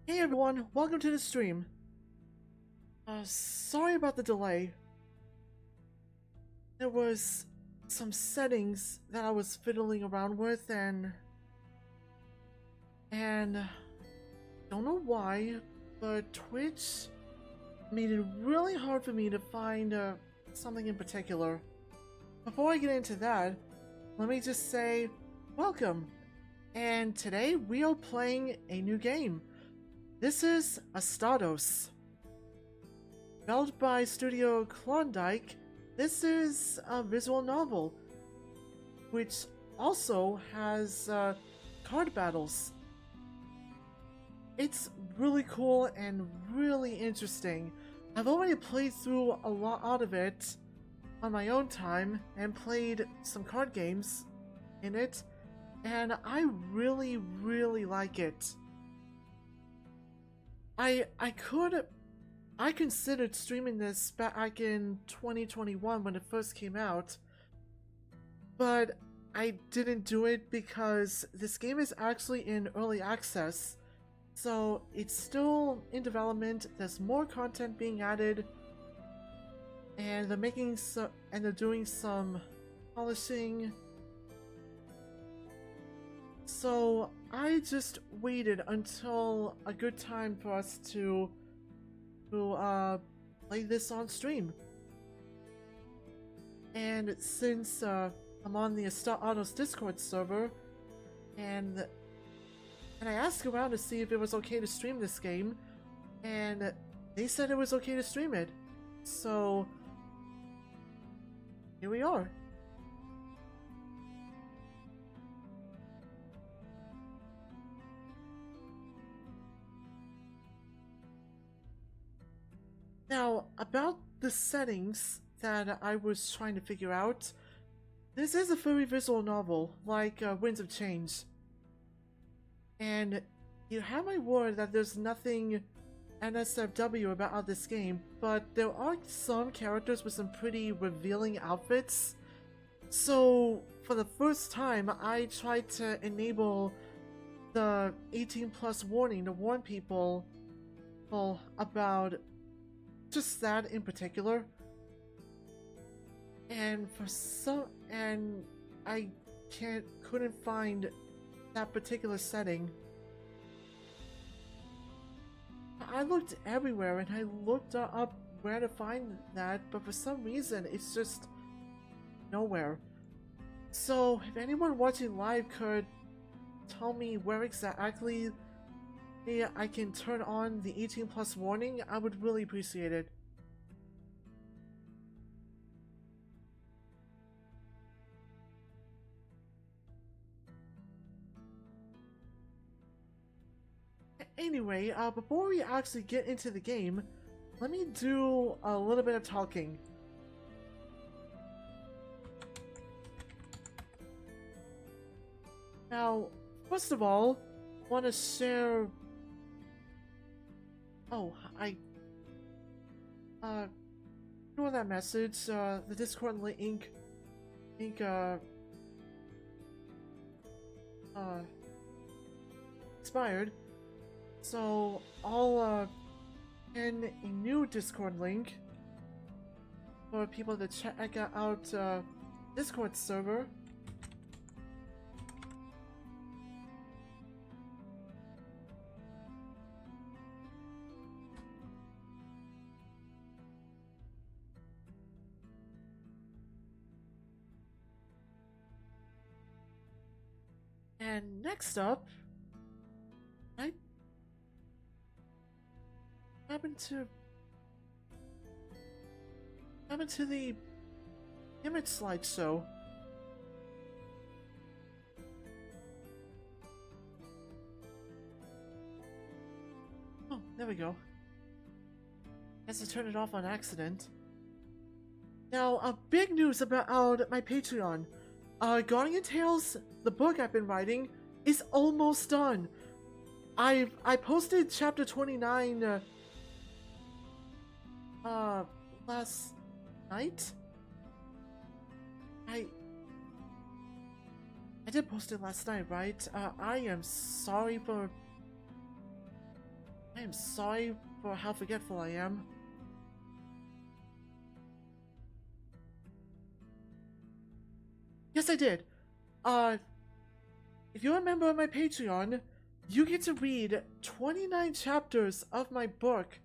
Hey everyone, welcome to the stream. Sorry about the delay. There was some settings that I was fiddling around with and don't know why, but Twitch made it really hard for me to find something in particular. Before I get into that, let me just say welcome. And today we are playing a new game. This is Astatos. Developed by Studio Klondike, this is a visual novel, which also has card battles. It's really cool and really interesting. I've already played through a lot out of it on my own time and played some card games in it, and I really like it. I considered streaming this back in 2021 when it first came out, but I didn't do it because this game is actually in early access, so it's still in development. There's more content being added, and they're doing some polishing. So I just waited until a good time for us to play this on stream. And since I'm on the Astatos Discord server, and I asked around to see if it was okay to stream this game, and they said it was okay to stream it. So here we are. Now, about the settings that I was trying to figure out, this is a very visual novel, like Winds of Change. And you have my word that there's nothing NSFW about this game, but there are some characters with some pretty revealing outfits. So, for the first time, I tried to enable the 18+ warning to warn people about just that in particular, and I couldn't find that particular setting. I looked everywhere and I looked up where to find that, but for some reason it's just nowhere. So if anyone watching live could tell me where exactly I can turn on the 18+ warning, I would really appreciate it. Anyway, before we actually get into the game, let me do a little bit of talking. Now, first of all, I want to share. Oh, I ignore that message. The Discord link expired. So I'll pin a new Discord link for people to check out Discord server. And next up, I happened to the image slideshow. Oh, there we go. Guess I turned it off on accident. Now, big news about my Patreon. Guardian Tales, the book I've been writing, is almost done. I posted chapter 29 last night. I did post it last night, right? I am sorry for I am sorry for how forgetful I am. Yes, I did. If you're a member of my Patreon, you get to read 29 chapters of my book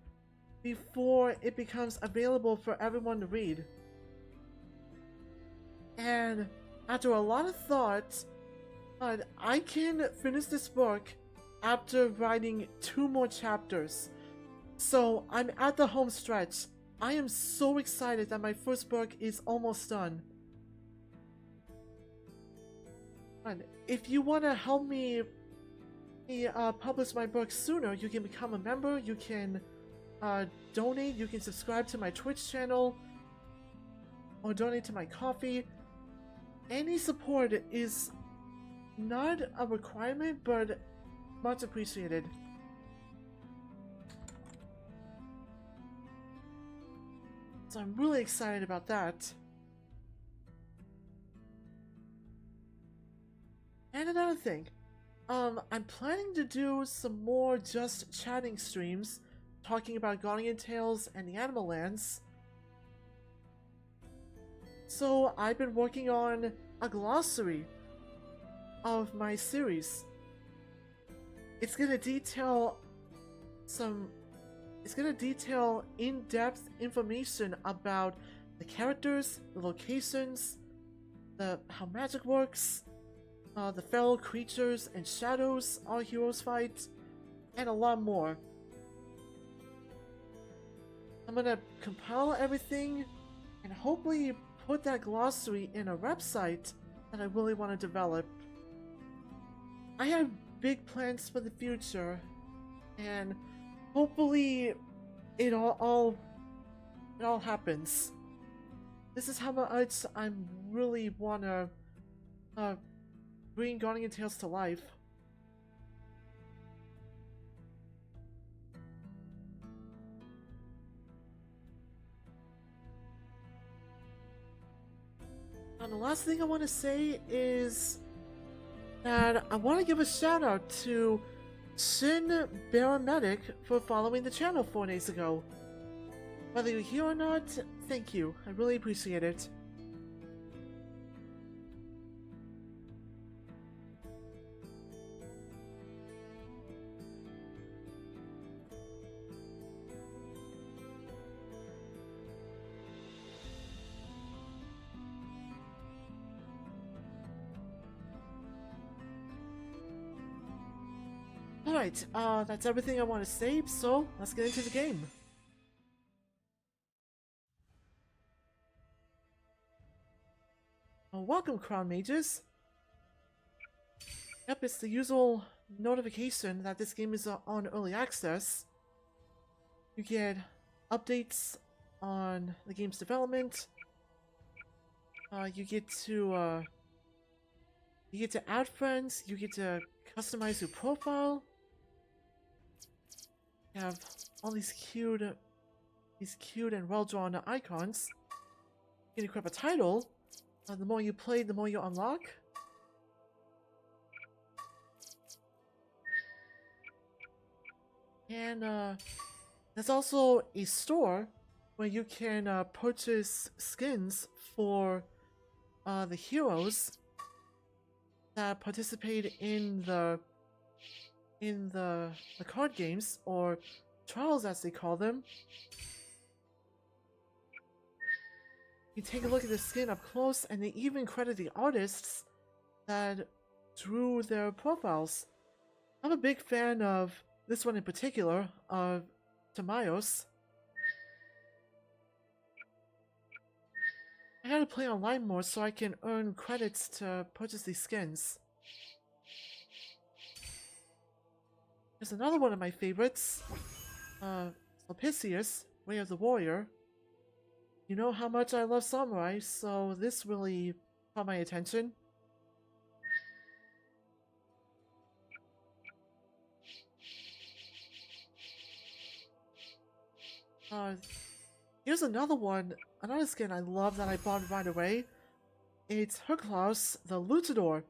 before it becomes available for everyone to read. And after a lot of thought, I can finish this book after writing 2 more chapters. So I'm at the home stretch. I am so excited that my first book is almost done. And if you want to help me publish my book sooner, you can become a member, you can donate, you can subscribe to my Twitch channel, or donate to my Ko-fi. Any support is not a requirement, but much appreciated. So I'm really excited about that. And another thing, I'm planning to do some more just chatting streams, talking about Guardian Tales and the Animal Lands. So I've been working on a glossary of my series. It's gonna detail in-depth information about the characters, the locations, how magic works, the feral creatures and shadows our heroes fight, and a lot more. I'm gonna compile everything and hopefully put that glossary in a website that I really want to develop. I have big plans for the future, and hopefully it all happens. This is how much I really wanna bring Guardian Tales to life. And the last thing I want to say is that I want to give a shout out to Shin Baramedic for following the channel 4 days ago. Whether you're here or not, thank you. I really appreciate it. Alright, that's everything I want to say, so let's get into the game. Welcome, Crown Mages. Yep, it's the usual notification that this game is on early access. You get updates on the game's development. You get to add friends. You get to customize your profile. You have all these cute and well-drawn icons. You can equip a title. The more you play, the more you unlock. And there's also a store where you can purchase skins for the heroes that participate in the card games, or trials as they call them. You take a look at the skin up close, and they even credit the artists that drew their profiles. I'm a big fan of this one in particular, of Tamayos. I gotta play online more so I can earn credits to purchase these skins. There's another one of my favorites, Sulpicius, Way of the Warrior. You know how much I love samurai, so this really caught my attention. Here's another one, another skin I love that I bought right away. It's Herklaus, the Luchador.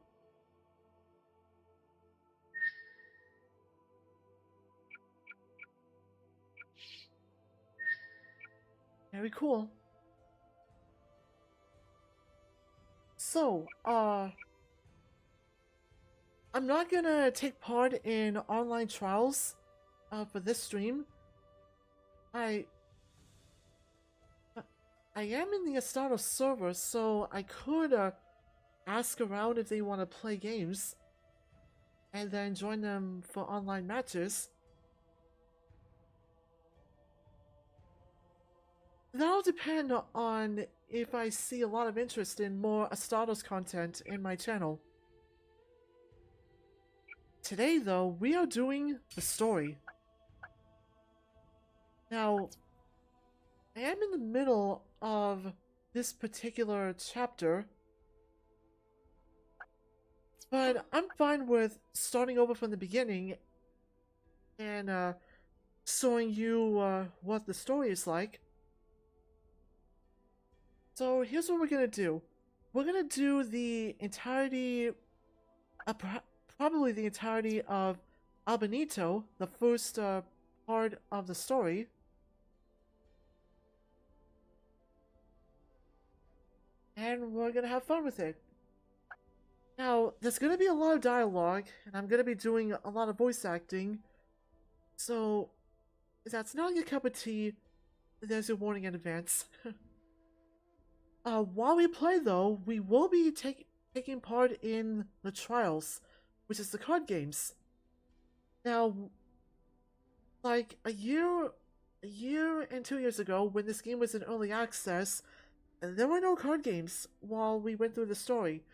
Very cool. So, I'm not gonna take part in online trials for this stream. I I am in the Astatos server, so I could ask around if they want to play games and then join them for online matches. That'll depend on if I see a lot of interest in more Astatos content in my channel. Today, though, we are doing the story. Now, I am in the middle of this particular chapter, but I'm fine with starting over from the beginning and showing you what the story is like. So here's what we're gonna do. We're gonna do the entirety, probably the entirety of Albanito, the first part of the story. And we're gonna have fun with it. Now, there's gonna be a lot of dialogue, and I'm gonna be doing a lot of voice acting. So, if that's not your cup of tea, there's your warning in advance. While we play, though, we will be taking part in the trials, which is the card games. Now, like a year and 2 years ago, when this game was in early access, there were no card games while we went through the story.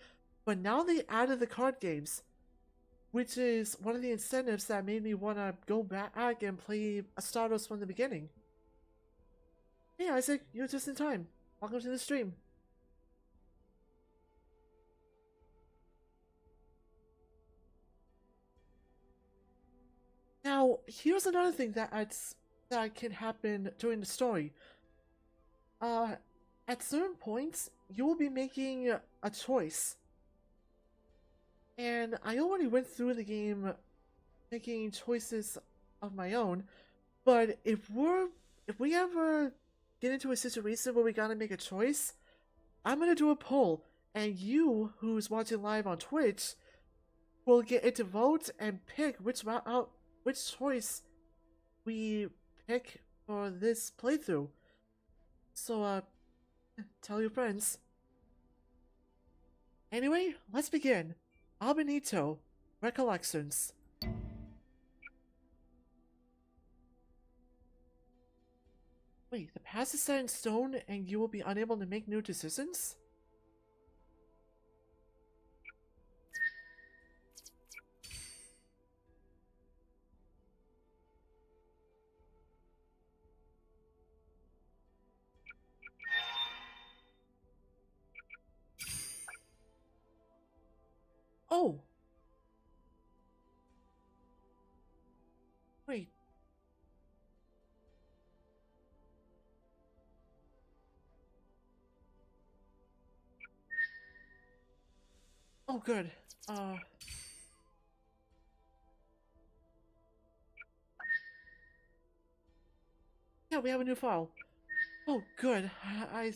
But now they added the card games, which is one of the incentives that made me want to go back and play Astatos from the beginning. Hey Isaac, you're just in time. Welcome to the stream. Now, here's another thing that can happen during the story. At certain points, you will be making a choice. And I already went through the game making choices of my own, but if we ever get into a situation where we gotta make a choice, I'm gonna do a poll, and you, who's watching live on Twitch, will get it to vote and pick which choice we pick for this playthrough. So, tell your friends. Anyway, let's begin. Albanito, Recollections. Wait, the past is set in stone and you will be unable to make new decisions? Oh! Wait. Oh, good. Yeah, we have a new file. Oh, good. I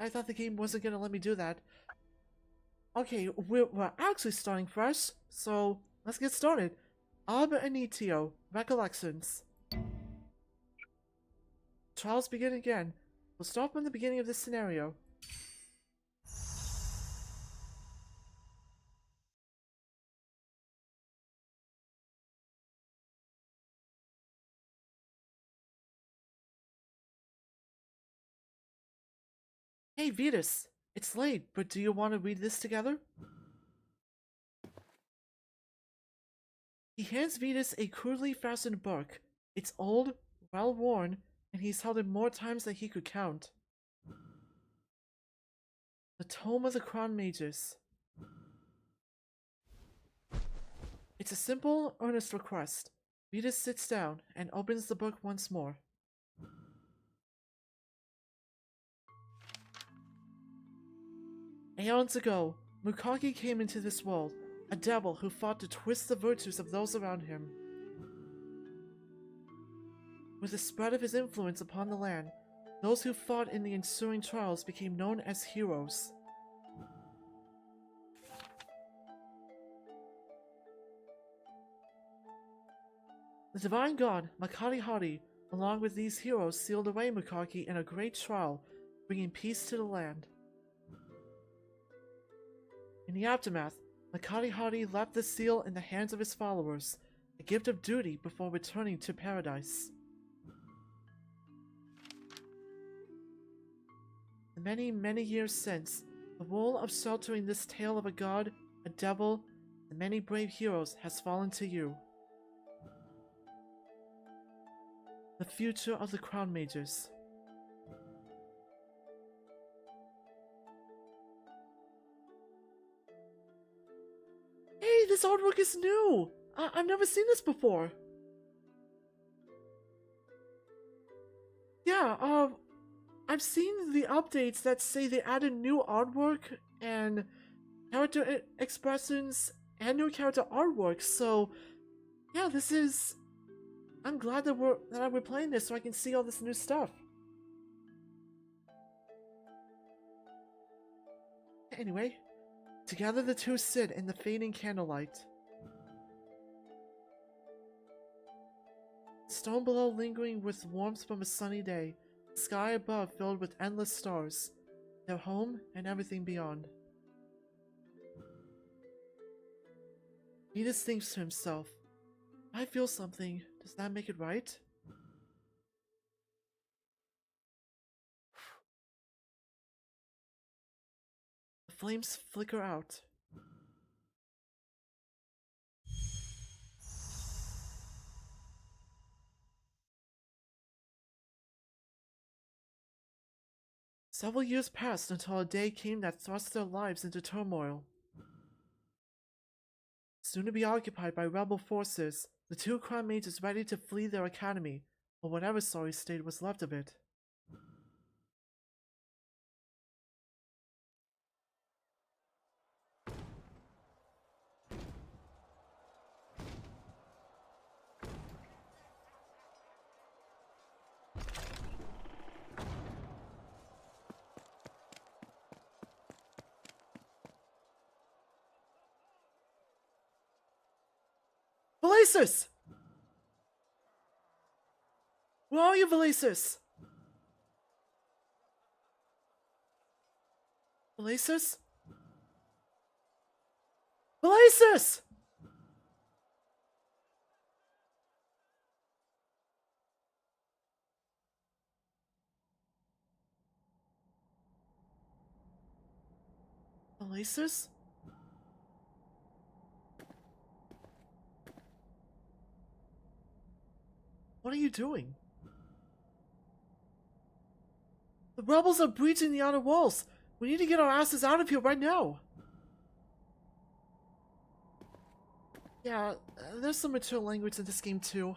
thought the game wasn't gonna let me do that. Okay, we're actually starting fresh, so let's get started. Albanito, Recollections. Trials begin again. We'll start from the beginning of this scenario. Hey, Vitas. It's late, but do you want to read this together? He hands Vitas a crudely fastened book. It's old, well-worn, and he's held it more times than he could count. The Tome of the Crown Mages. It's a simple, earnest request. Vitas sits down and opens the book once more. Aeons ago, Makari came into this world, a devil who fought to twist the virtues of those around him. With the spread of his influence upon the land, Those who fought in the ensuing trials became known as heroes. The divine god, Makari-Hari, along with these heroes, sealed away Makaki in a great trial, bringing peace to the land. In the aftermath, Makari-Hari left the seal in the hands of his followers, a gift of duty before returning to paradise. The many, many years since, the role of sheltering this tale of a god, a devil, and many brave heroes has fallen to you. The future of the Crown Mages. Hey, this artwork is new! I've never seen this before! Yeah, I've seen the updates that say they added new artwork and character expressions and new character artwork, so yeah, this is... I'm glad that we're playing this so I can see all this new stuff. Anyway, together the two sit in the fading candlelight. Stone below lingering with warmth from a sunny day, sky above filled with endless stars, their home and everything beyond. Venus thinks to himself, I feel something. Does that make it right? The flames flicker out. Several years passed until a day came that thrust their lives into turmoil. Soon to be occupied by rebel forces, the two Crown Mages ready to flee their academy, or whatever sorry state was left of it. Valasis! Where are you, Valasis? Valasis? Valasis! Valasis? What are you doing? The rebels are breaching the outer walls. We need to get our asses out of here right now. Yeah, there's some mature language in this game too.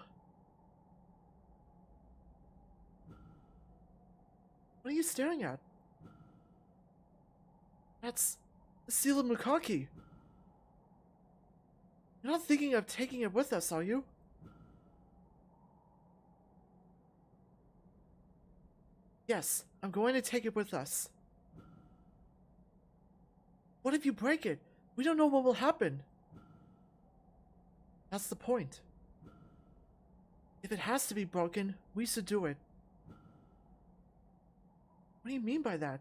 What are you staring at? That's the seal of Makaki. You're not thinking of taking it with us, are you? Yes, I'm going to take it with us. What if you break it? We don't know what will happen. That's the point. If it has to be broken, we should do it. What do you mean by that?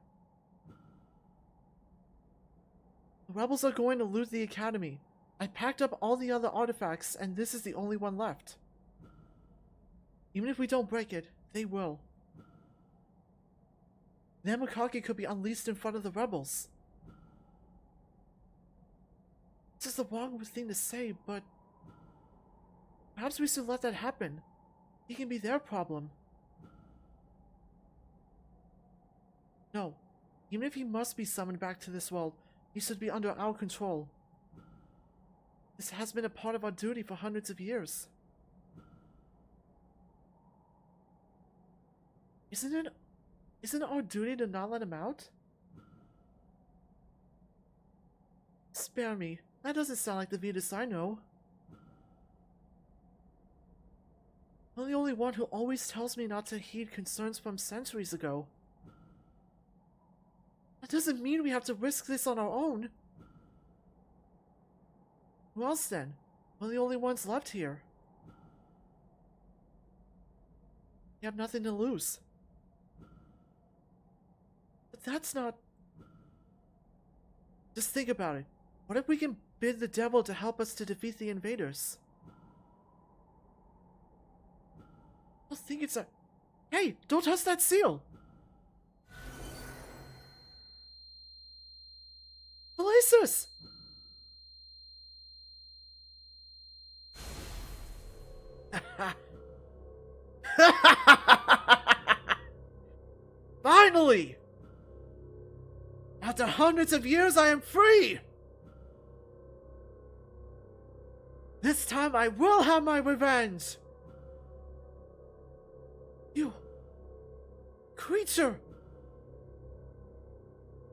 The rebels are going to loot the academy. I packed up all the other artifacts, and this is the only one left. Even if we don't break it, they will. Then Makaki could be unleashed in front of the rebels. This is the wrong thing to say, but... perhaps we should let that happen. It can be their problem. No. Even if he must be summoned back to this world, he should be under our control. This has been a part of our duty for hundreds of years. Isn't it our duty to not let him out? Spare me. That doesn't sound like the Vetus I know. I'm the only one who always tells me not to heed concerns from centuries ago. That doesn't mean we have to risk this on our own. Who else then? We're the only ones left here. You have nothing to lose. But that's not... Just think about it. What if we can bid the devil to help us to defeat the invaders? I think it's a... Hey, don't touch that seal! Malasus! Finally! After hundreds of years, I am free! This time I will have my revenge! You... creature!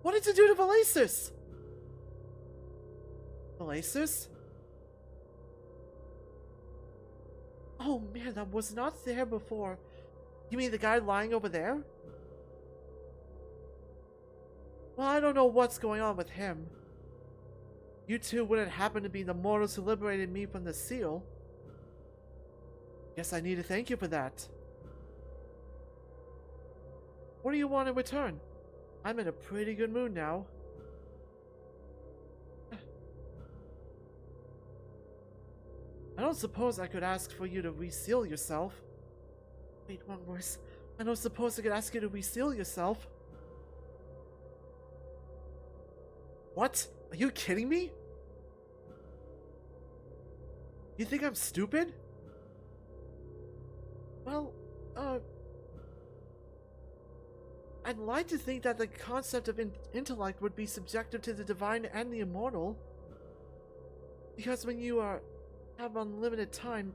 What did you do to Valasis? Valasis? Oh man, that was not there before. You mean the guy lying over there? Well, I don't know what's going on with him. You two wouldn't happen to be the mortals who liberated me from the seal. Guess I need to thank you for that. What do you want in return? I'm in a pretty good mood now. I don't suppose I could ask for you to reseal yourself. Wait, one worse. I don't suppose I could ask you to reseal yourself. What? Are you kidding me? You think I'm stupid? Well, I'd like to think that the concept of intellect would be subjective to the divine and the immortal. Because when you have unlimited time...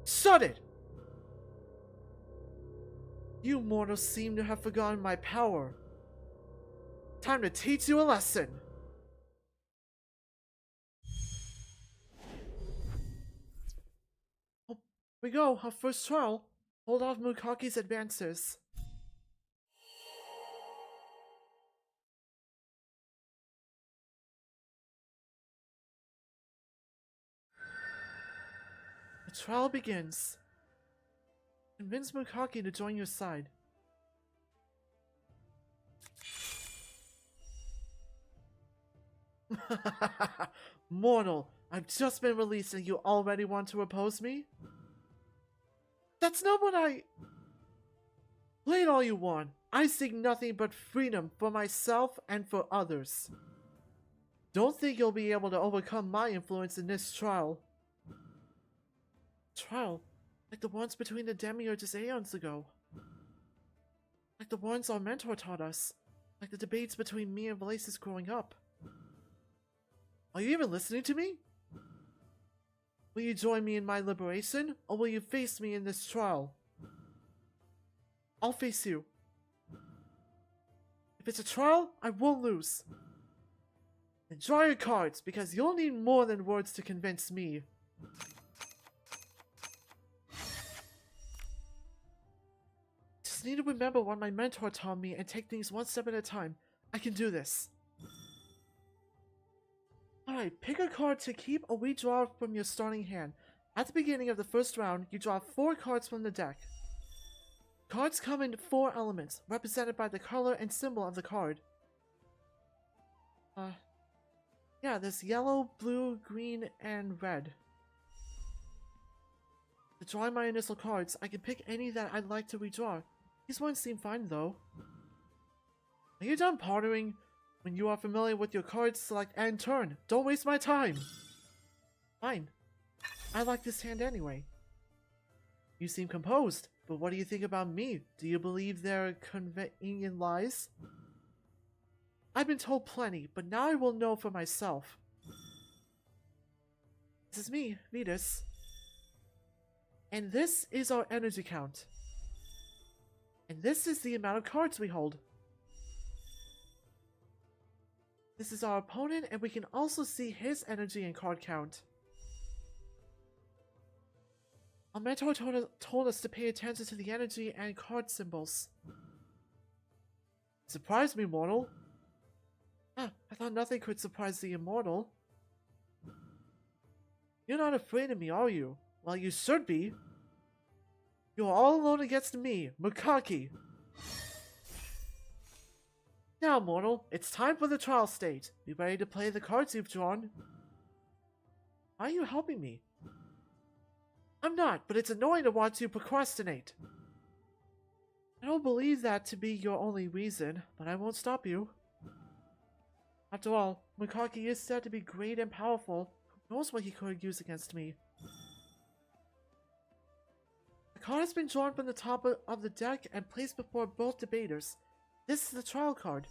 Shut it! You mortals seem to have forgotten my power. Time to teach you a lesson. Oh, here we go, our first trial. Hold off Mukaki's advances. The trial begins. Convince Mukaki to join your side. Mortal, I've just been released and you already want to oppose me? That's not what I... Play it all you want. I seek nothing but freedom for myself and for others. Don't think you'll be able to overcome my influence in this trial. Trial? Like the ones between the demiurges aeons ago. Like the ones our mentor taught us. Like the debates between me and Valasis growing up. Are you even listening to me? Will you join me in my liberation, or will you face me in this trial? I'll face you. If it's a trial, I won't lose. And draw your cards, because you'll need more than words to convince me. Just need to remember what my mentor taught me and take things one step at a time. I can do this. Alright, pick a card to keep or redraw from your starting hand. At the beginning of the first round, you draw 4 cards from the deck. Cards come in 4 elements, represented by the color and symbol of the card. Yeah, there's yellow, blue, green, and red. To draw my initial cards, I can pick any that I'd like to redraw. These ones seem fine though. Are you done pottering? When you are familiar with your cards, select and turn. Don't waste my time! Fine. I like this hand anyway. You seem composed, but what do you think about me? Do you believe there are convenient lies? I've been told plenty, but now I will know for myself. This is me, Vetus. And this is our energy count. And this is the amount of cards we hold. This is our opponent, and we can also see his energy and card count. Our mentor told us to pay attention to the energy and card symbols. Surprised me, mortal. Ah, I thought nothing could surprise the immortal. You're not afraid of me, are you? Well, you should be. You're all alone against me, Makari. Now, mortal, it's time for the trial stage. Be ready to play the cards you've drawn. Why are you helping me? I'm not, but it's annoying to watch you procrastinate. I don't believe that to be your only reason, but I won't stop you. After all, Makari is said to be great and powerful. Who knows what he could use against me? The card has been drawn from the top of the deck and placed before both debaters. This is the trial card.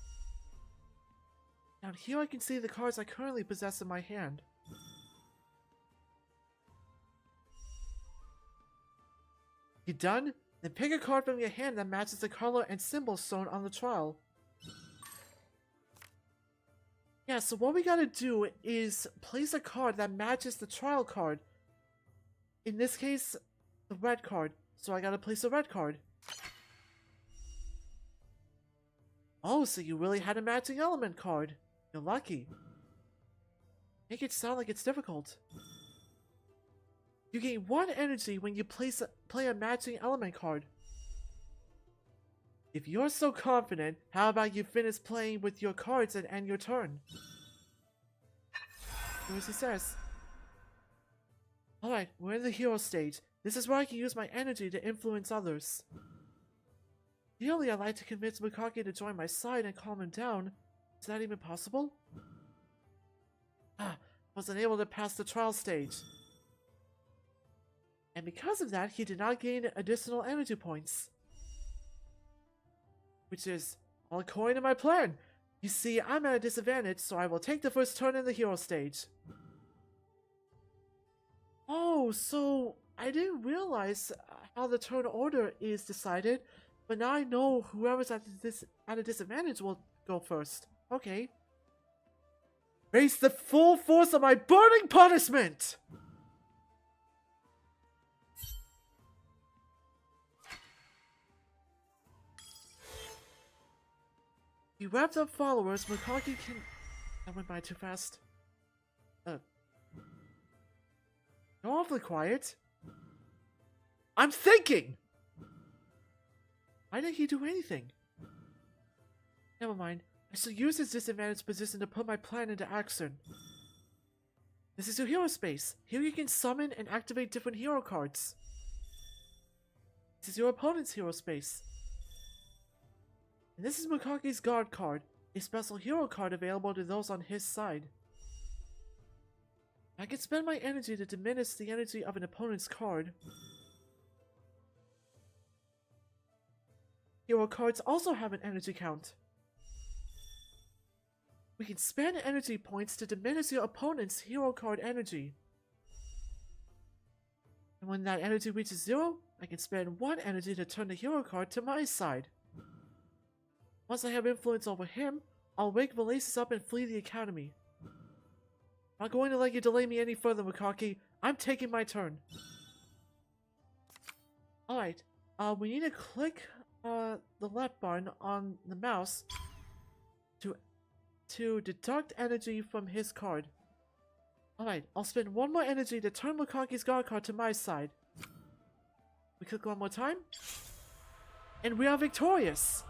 Down here I can see the cards I currently possess in my hand. You done? Then pick a card from your hand that matches the color and symbol shown on the trial. Yeah, so what we gotta do is place a card that matches the trial card. In this case, the red card. So I gotta place a red card. Oh, so you really had a matching element card. You're lucky. Make it sound like it's difficult. You gain 1 energy when you play a matching element card. If you're so confident, how about you finish playing with your cards and end your turn? Here's what he says. Alright, we're in the hero stage. This is where I can use my energy to influence others. Ideally, I'd like to convince Makari to join my side and calm him down. Is that even possible? Ah, wasn't able to pass the trial stage. And because of that, he did not gain additional energy points. Which is all according to my plan. You see, I'm at a disadvantage, so I will take the first turn in the hero stage. Oh, so I didn't realize how the turn order is decided, but now I know whoever's at a disadvantage will go first. Okay. Face the full force of my burning punishment! He wrapped up followers. Makari can... That went by too fast. You're awfully quiet. I'm thinking! Why didn't he do anything? Never mind. I shall use his disadvantaged position to put my plan into action. This is your hero space. Here you can summon and activate different hero cards. This is your opponent's hero space. And this is Makari's guard card, a special hero card available to those on his side. I can spend my energy to diminish the energy of an opponent's card. Hero cards also have an energy count. We can spend energy points to diminish your opponent's hero card energy. And when that energy reaches 0, I can spend 1 energy to turn the hero card to my side. Once I have influence over him, I'll wake Valasis up and flee the academy. I'm not going to let you delay me any further, Makari. I'm taking my turn. Alright, we need to click the left button on the mouse to deduct energy from his card. Alright, I'll spend 1 more energy to turn Makari's guard card to my side. We click 1 more time. And we are victorious!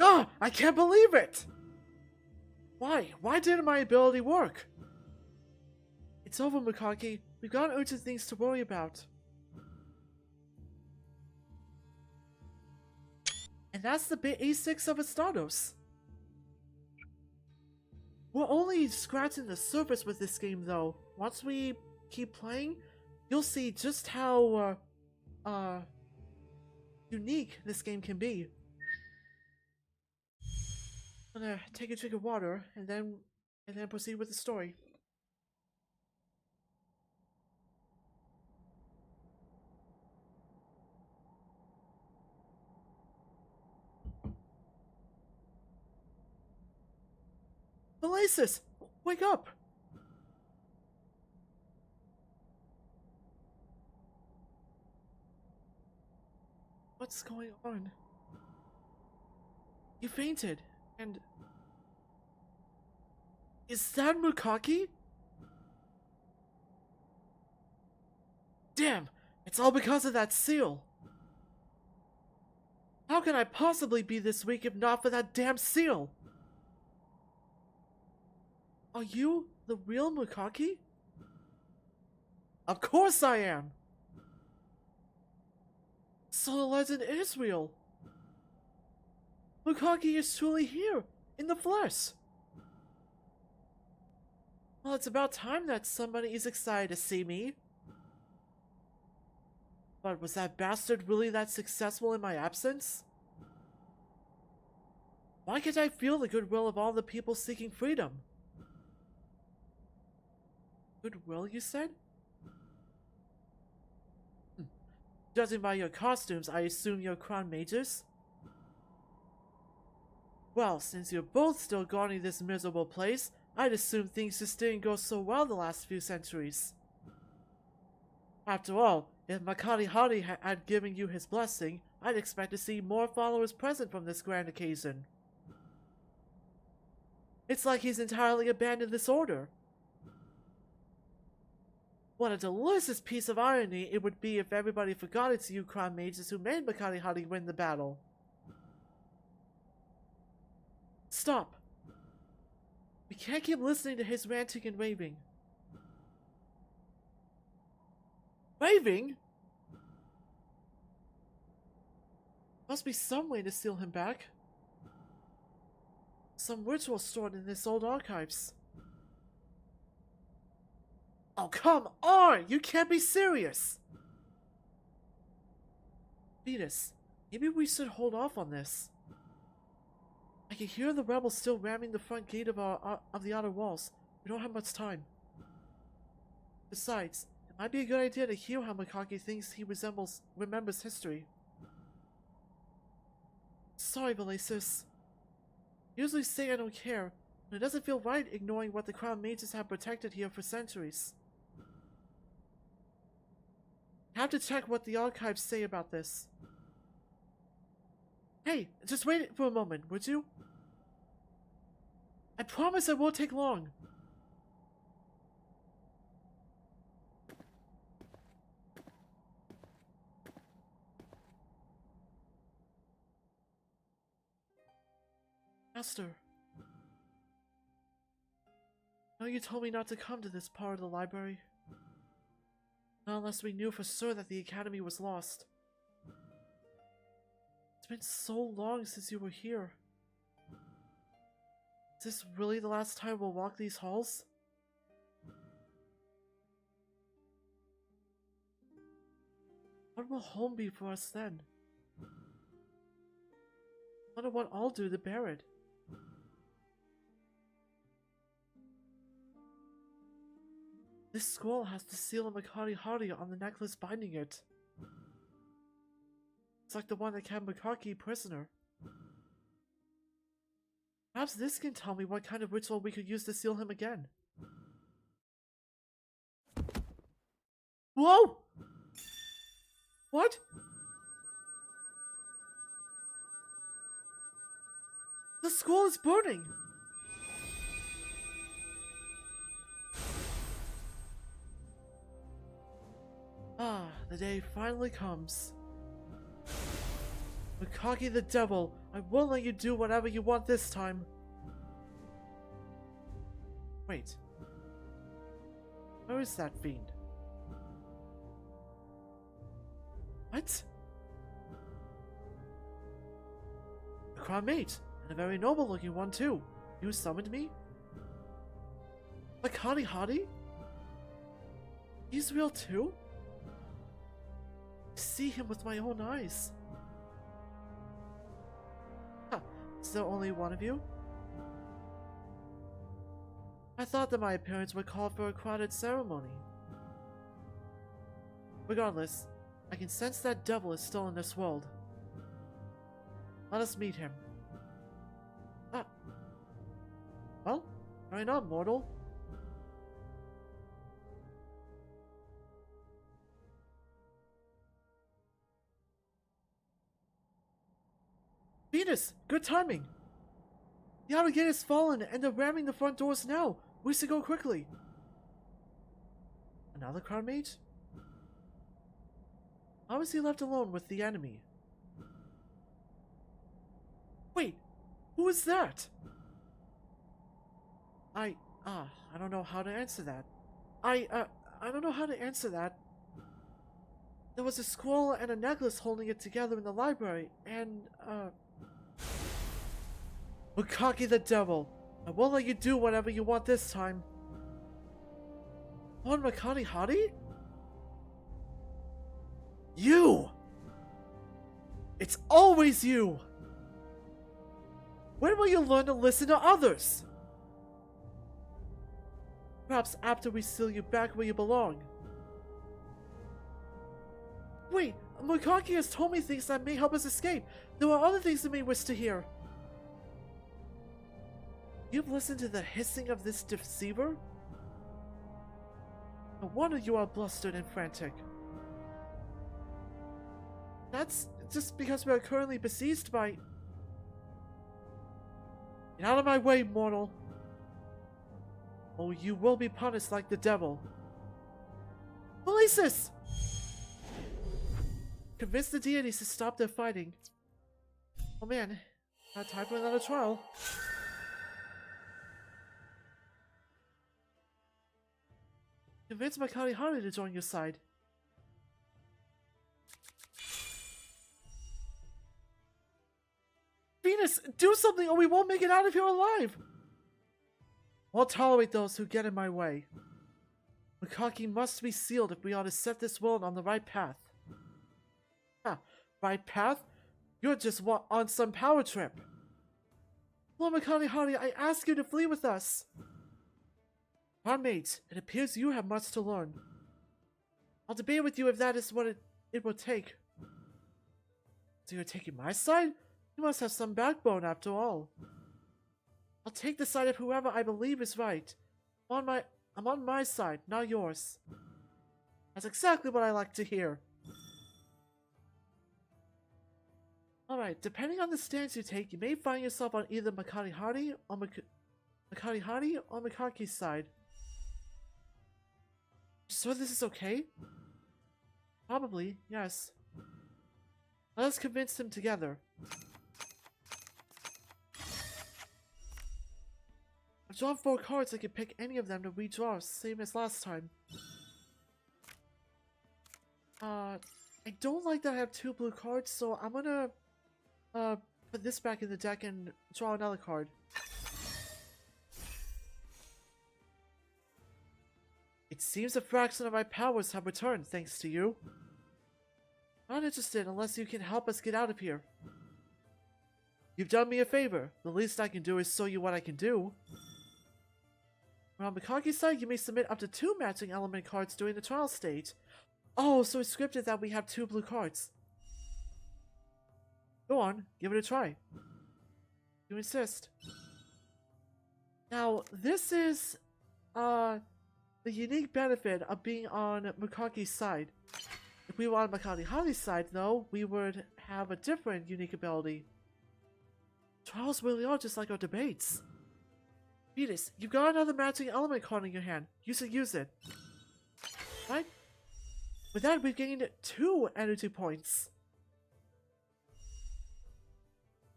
Ah! I can't believe it! Why? Why didn't my ability work? It's over, Makari. We've got urgent things to worry about. And that's the bit A6 of Astatos. We're only scratching the surface with this game, though. Once we keep playing, you'll see just how unique this game can be. I'm gonna take a drink of water and then proceed with the story. Valasis, wake up! What's going on? He fainted, and... Is that Makari? Damn! It's all because of that seal! How can I possibly be this weak if not for that damn seal? Are you the real Makari? Of course I am! So the legend is real! Makari is truly here, in the flesh! Well, it's about time that somebody is excited to see me. But was that bastard really that successful in my absence? Why can't I feel the goodwill of all the people seeking freedom? Goodwill, you said? Judging by your costumes, I assume you're crown mages? Well, since you're both still guarding this miserable place, I'd assume things just didn't go so well the last few centuries. After all, if Makari-Hari had given you his blessing, I'd expect to see more followers present from this grand occasion. It's like he's entirely abandoned this order. What a delicious piece of irony it would be if everybody forgot it's you crown mages who made Makari-Hari win the battle. Stop! We can't keep listening to his ranting and raving. Raving? Must be some way to seal him back. Some ritual stored in this old archives. Oh, come on! You can't be serious! Venus, maybe we should hold off on this. I can hear the rebels still ramming the front gate of the outer walls. We don't have much time. Besides, it might be a good idea to hear how Makari thinks he remembers history. Sorry, Velasis. Usually say I don't care, but it doesn't feel right ignoring what the crown mages have protected here for centuries. I have to check what the archives say about this. Hey, just wait for a moment, would you? I promise it won't take long. Master. I know you told me not to come to this part of the library. Not unless we knew for sure that the academy was lost. It's been so long since you were here. Is this really the last time we'll walk these halls? What will home be for us then? I wonder what I'll do to bear it. This scroll has the seal of Makari-Hari on the necklace binding it. It's like the one that kept Makari prisoner. Perhaps this can tell me what kind of ritual we could use to seal him again. Whoa! What? The scroll is burning! Ah, the day finally comes. Makari the devil, I won't let you do whatever you want this time. Wait. Where is that fiend? What? A crown mate, and a very noble looking one too. You summoned me? Makari-Hari? He's real too? I see him with my own eyes. Huh, is there only one of you? I thought that my appearance would call for a crowded ceremony. Regardless, I can sense that devil is still in this world. Let us meet him. Ah. Well, hurry on, mortal. Venus, good timing. The outer gate has fallen, and they're ramming the front doors now. We should go quickly. Another crowd mate? How was he left alone with the enemy? Wait, who is that? I don't know how to answer that. I don't know how to answer that. There was a scroll and a necklace holding it together in the library, and, Makari the devil. I won't let you do whatever you want this time. On Makari-Hari? You! It's always you! When will you learn to listen to others? Perhaps after we seal you back where you belong. Wait, Makari has told me things that may help us escape. There are other things that may wish to hear. You've listened to the hissing of this deceiver? No wonder you are blustered and frantic. That's just because we are currently besieged by... Get out of my way, mortal. Or you will be punished like the devil. Polices! Convince the deities to stop their fighting. Oh man, not time for another trial. Convince Makari-Hari to join your side. Venus, do something or we won't make it out of here alive! I'll tolerate those who get in my way. Makari must be sealed if we are to set this world on the right path. Ah, right path? You're just on some power trip. Lord Makari-Hari, I ask you to flee with us. Our mates, it appears you have much to learn. I'll debate with you if that is what it will take. So you're taking my side? You must have some backbone after all. I'll take the side of whoever I believe is right. I'm on my side, not yours. That's exactly what I like to hear. Alright, depending on the stance you take, you may find yourself on either Makari-Hari or Makaki's side. So this is okay? Probably, yes. Let us convince them together. I've drawn 4 cards. I can pick any of them to redraw, same as last time. I don't like that I have 2 blue cards, so I'm gonna put this back in the deck and draw another card. It seems a fraction of my powers have returned, thanks to you. Not interested unless you can help us get out of here. You've done me a favor. The least I can do is show you what I can do. On Makaki's side, you may submit up to 2 matching element cards during the trial stage. Oh, so it's scripted that we have 2 blue cards. Go on, give it a try. You insist. Now, this is, the unique benefit of being on Makaki's side. If we were on Makari-Hari's side, though, we would have a different unique ability. Trials really are just like our debates. Venus, you've got another matching element card in your hand. You should use it. Right? With that, we've gained 2 energy points.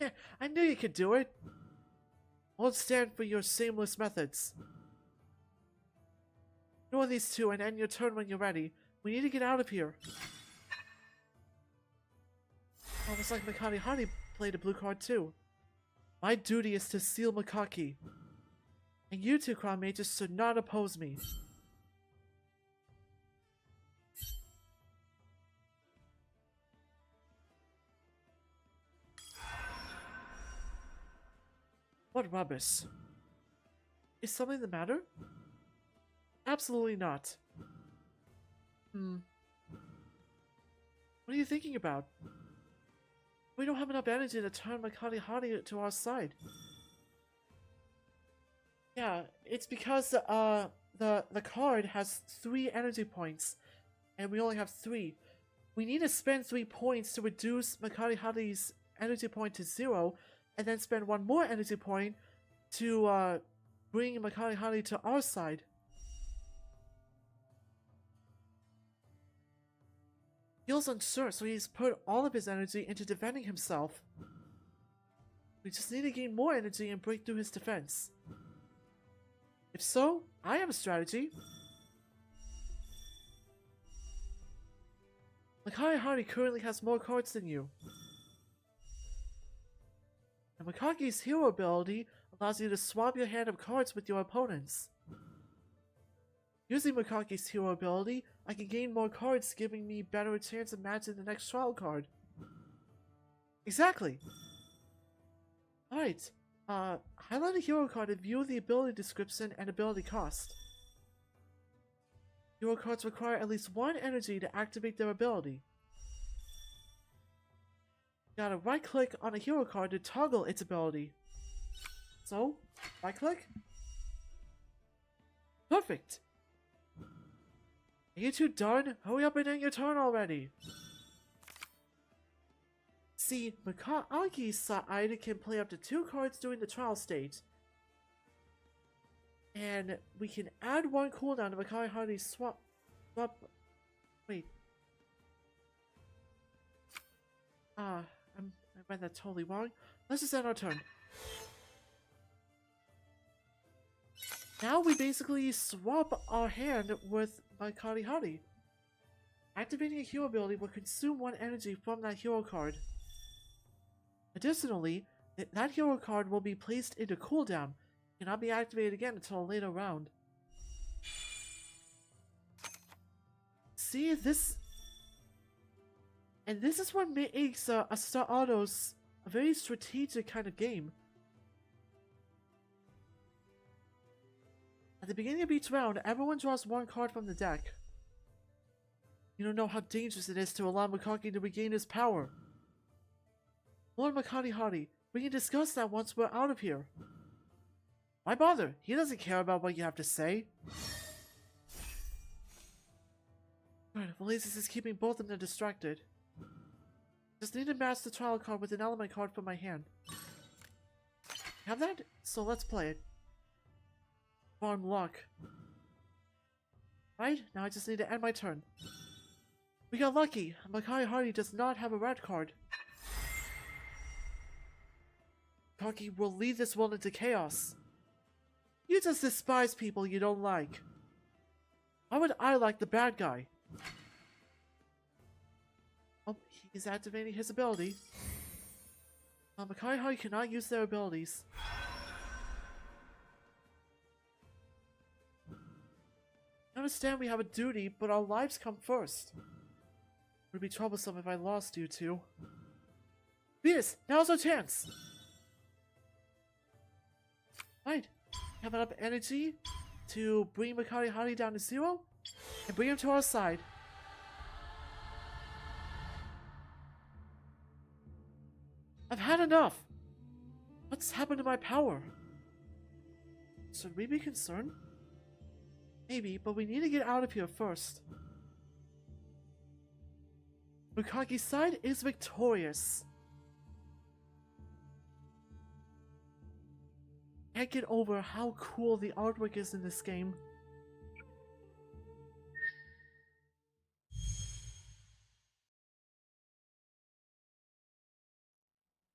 Yeah, I knew you could do it. Won't stand for your shameless methods. Ignore these 2 and end your turn when you're ready. We need to get out of here. Almost like Makari-Hari played a blue card too. My duty is to seal Makaki. And you 2 crown mages should not oppose me. What rubbish. Is something the matter? Absolutely not. What are you thinking about? We don't have enough energy to turn Makari-Hari to our side. Yeah, it's because the card has 3 energy points, and we only have 3. We need to spend 3 points to reduce Makari-Hari's energy point to 0, and then spend 1 more energy point to bring Makari-Hari to our side. Feels unsure, so he's put all of his energy into defending himself. We just need to gain more energy and break through his defense. If so, I have a strategy. Makari-Hari currently has more cards than you. And Makagi's hero ability allows you to swap your hand of cards with your opponents. Using Makagi's hero ability, I can gain more cards, giving me better chance of matching the next trial card. Exactly! Alright, highlight a hero card and view the ability description and ability cost. Hero cards require at least 1 energy to activate their ability. You gotta right click on a hero card to toggle its ability. So, right click. Perfect! Are you two done? Hurry up and end your turn already! See, Makagi's side can play up to 2 cards during the trial stage. And we can add 1 cooldown to Makari-Hari's swap. Wait. I read that totally wrong. Let's just end our turn. Now we basically swap our hand with Makari-Hari. Activating a hero ability will consume 1 energy from that hero card. Additionally, that hero card will be placed into cooldown. It cannot be activated again until a later round. See, this... And this is what makes Astatos a very strategic kind of game. At the beginning of each round, everyone draws 1 card from the deck. You don't know how dangerous it is to allow Makagi to regain his power. Lord Makari-Hari, we can discuss that once we're out of here. Why bother? He doesn't care about what you have to say. Good, Oasis is keeping both of them distracted. Just need to match the trial card with an element card from my hand. Have that? So let's play it. Farm luck. Right, now I just need to end my turn. We got lucky. Makari-Hari does not have a red card. Makagi will lead this world into chaos. You just despise people you don't like. Why would I like the bad guy? Oh, he's activating his ability. Makari-Hari cannot use their abilities. I understand we have a duty, but our lives come first. It would be troublesome if I lost you two. Venus, now's our chance! Right, have enough energy to bring Makari-Hari down to 0 and bring him to our side. I've had enough! What's happened to my power? Should we be concerned? Maybe, but we need to get out of here first. Makagi's side is victorious. Can't get over how cool the artwork is in this game.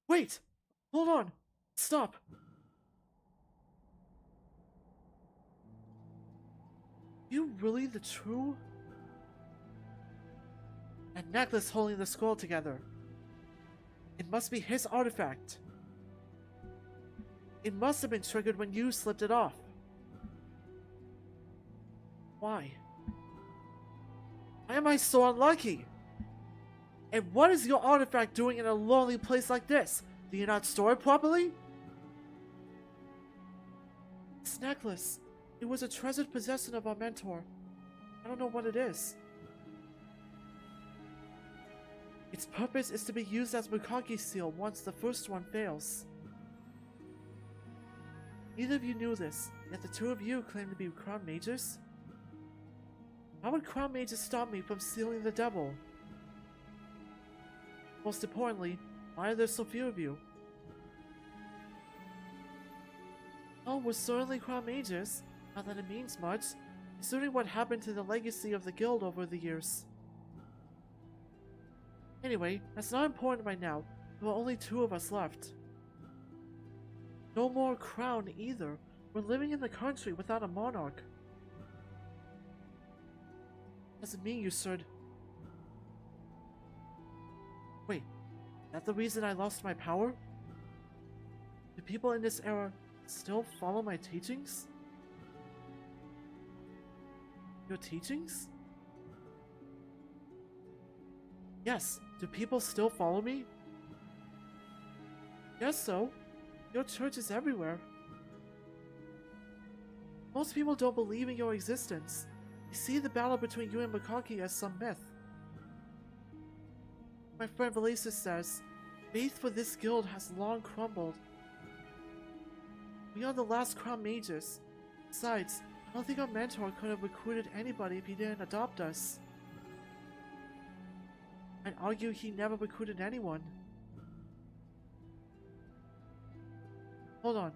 Wait! Hold on! Stop! You really the true? That necklace holding the scroll together. It must be his artifact. It must have been triggered when you slipped it off. Why? Why am I so unlucky? And what is your artifact doing in a lonely place like this? Do you not store it properly? This necklace. It was a treasured possession of our mentor. I don't know what it is. Its purpose is to be used as Makagi's seal once the first one fails. Neither of you knew this, yet the two of you claim to be crown mages? How would crown mages stop me from sealing the devil? Most importantly, Why are there so few of you? Oh, we're certainly crown mages. Not that it means much, considering what happened to the legacy of the guild over the years. Anyway, that's not important right now. There are only 2 of us left. No more crown either. We're living in the country without a monarch. Doesn't mean you should. Wait, is that the reason I lost my power? Do people in this era still follow my teachings? Your teachings? Yes, do people still follow me? Guess so. Your church is everywhere. Most people don't believe in your existence. They see the battle between you and Makari as some myth. My friend Valesa says, faith for this guild has long crumbled. We are the last crown mages. Besides, I don't think our mentor could have recruited anybody if he didn't adopt us. I'd argue he never recruited anyone. Hold on.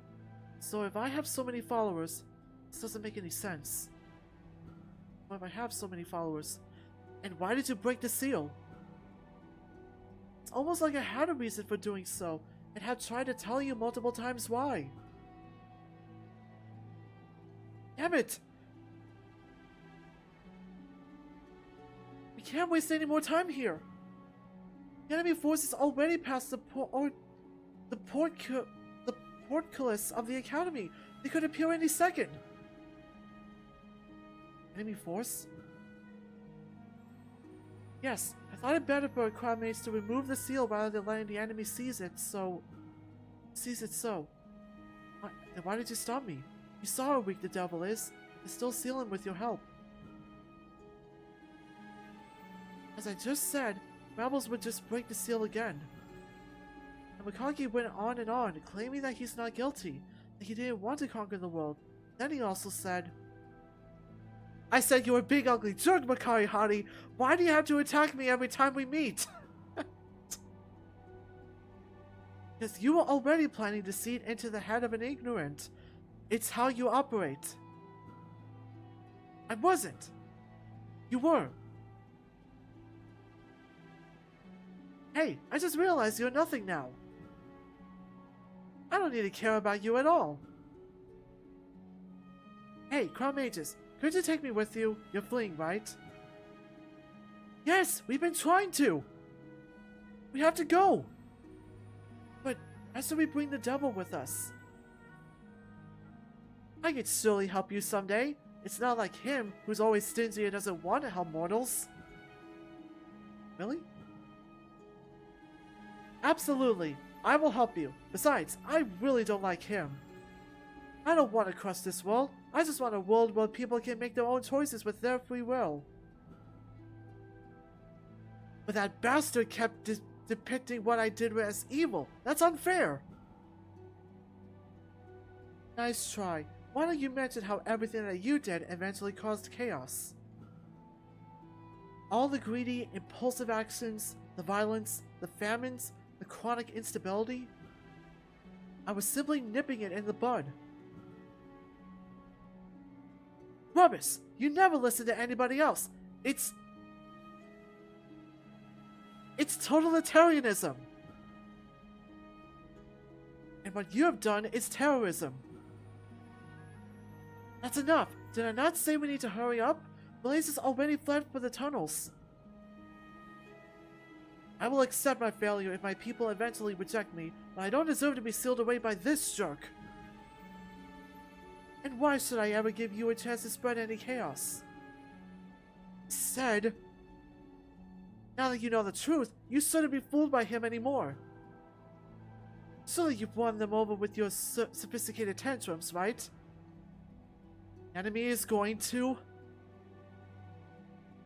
So if I have so many followers, this doesn't make any sense. Why if I have so many followers? And why did you break the seal? It's almost like I had a reason for doing so, and had tried to tell you multiple times why. Damn it! We can't waste any more time here. The enemy forces already passed the portcullis of the academy. They could appear any second. Enemy force? Yes, I thought it better for crown mates to remove the seal rather than letting the enemy seize it so. Then why did you stop me? You saw how weak the devil is. I still seal him with your help. As I just said, rebels would just break the seal again. And Makari went on and on, claiming that he's not guilty, that he didn't want to conquer the world. Then he also said, I said you're a big ugly jerk, Makari-Hari. Why do you have to attack me every time we meet? Because you were already planning deceit into the head of an ignorant. It's how you operate. I wasn't. You were. Hey, I just realized you're nothing now. I don't need to care about you at all. Hey, crown mages, could you take me with you? You're fleeing, right? Yes, we've been trying to. We have to go. But how should we bring the devil with us? I could surely help you someday. It's not like him, who's always stingy and doesn't want to help mortals. Really? Absolutely. I will help you. Besides, I really don't like him. I don't want to crush this world. I just want a world where people can make their own choices with their free will. But that bastard kept depicting what I did as evil. That's unfair. Nice try. Why don't you mention how everything that you did eventually caused chaos? All the greedy, impulsive actions, the violence, the famines, the chronic instability. I was simply nipping it in the bud. Rubbish! You never listen to anybody else. It's totalitarianism. And what you have done is terrorism. That's enough. Did I not say we need to hurry up? Blaze has already fled for the tunnels. I will accept my failure if my people eventually reject me, but I don't deserve to be sealed away by this jerk. And why should I ever give you a chance to spread any chaos? Said, now that you know the truth, you shouldn't be fooled by him anymore. Surely you've won them over with your sophisticated tantrums, right? Enemy is going to...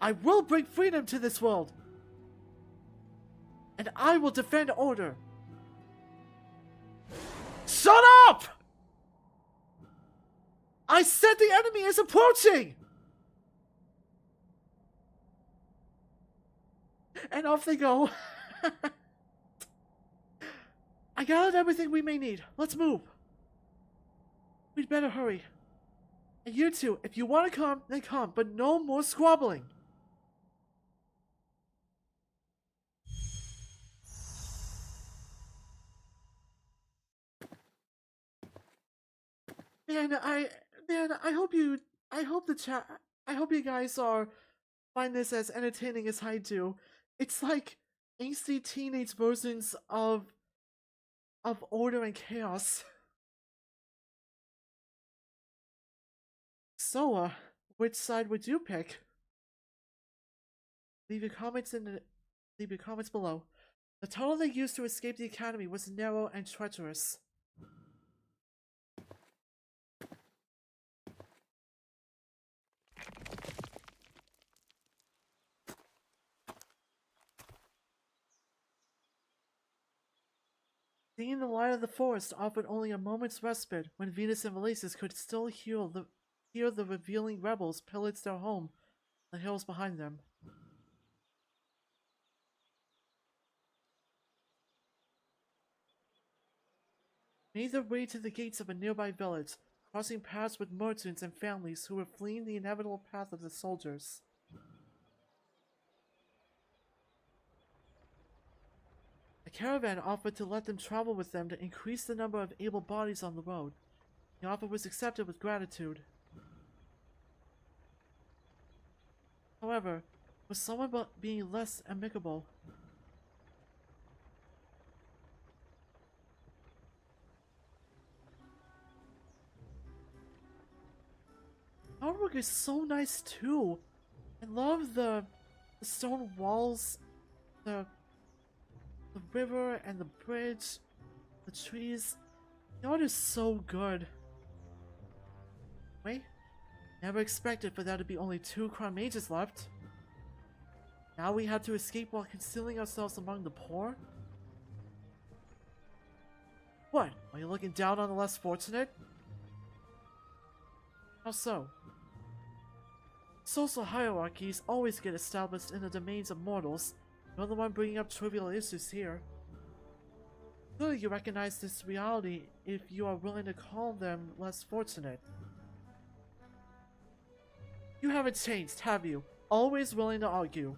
I will bring freedom to this world! And I will defend order! Shut up! I said the enemy is approaching! And off they go. I gathered everything we may need. Let's move. We'd better hurry. And you two, if you want to come, then come, but no more squabbling. Man, I hope I hope you guys find this as entertaining as I do. It's like angsty teenage versions of order and chaos. So, which side would you pick? Leave your comments leave your comments below. The tunnel they used to escape the academy was narrow and treacherous. Seeing the light of the forest offered only a moment's respite when Venus and Valasis could still hear the revealing rebels pillage their home, the hills behind them. Made their way to the gates of a nearby village, crossing paths with merchants and families who were fleeing the inevitable path of the soldiers. The caravan offered to let them travel with them to increase the number of able bodies on the road. The offer was accepted with gratitude. However, with someone being less amicable. Artwork is so nice too. I love the stone walls, the river and the bridge, the trees. The art is so good. Wait, never expected for there to be only 2 crown mages left. Now we have to escape while concealing ourselves among the poor? What, are you looking down on the less fortunate? How so? Social hierarchies always get established in the domains of mortals. You're the one bringing up trivial issues here. Surely you recognize this reality if you are willing to call them less fortunate. You haven't changed, have you? Always willing to argue.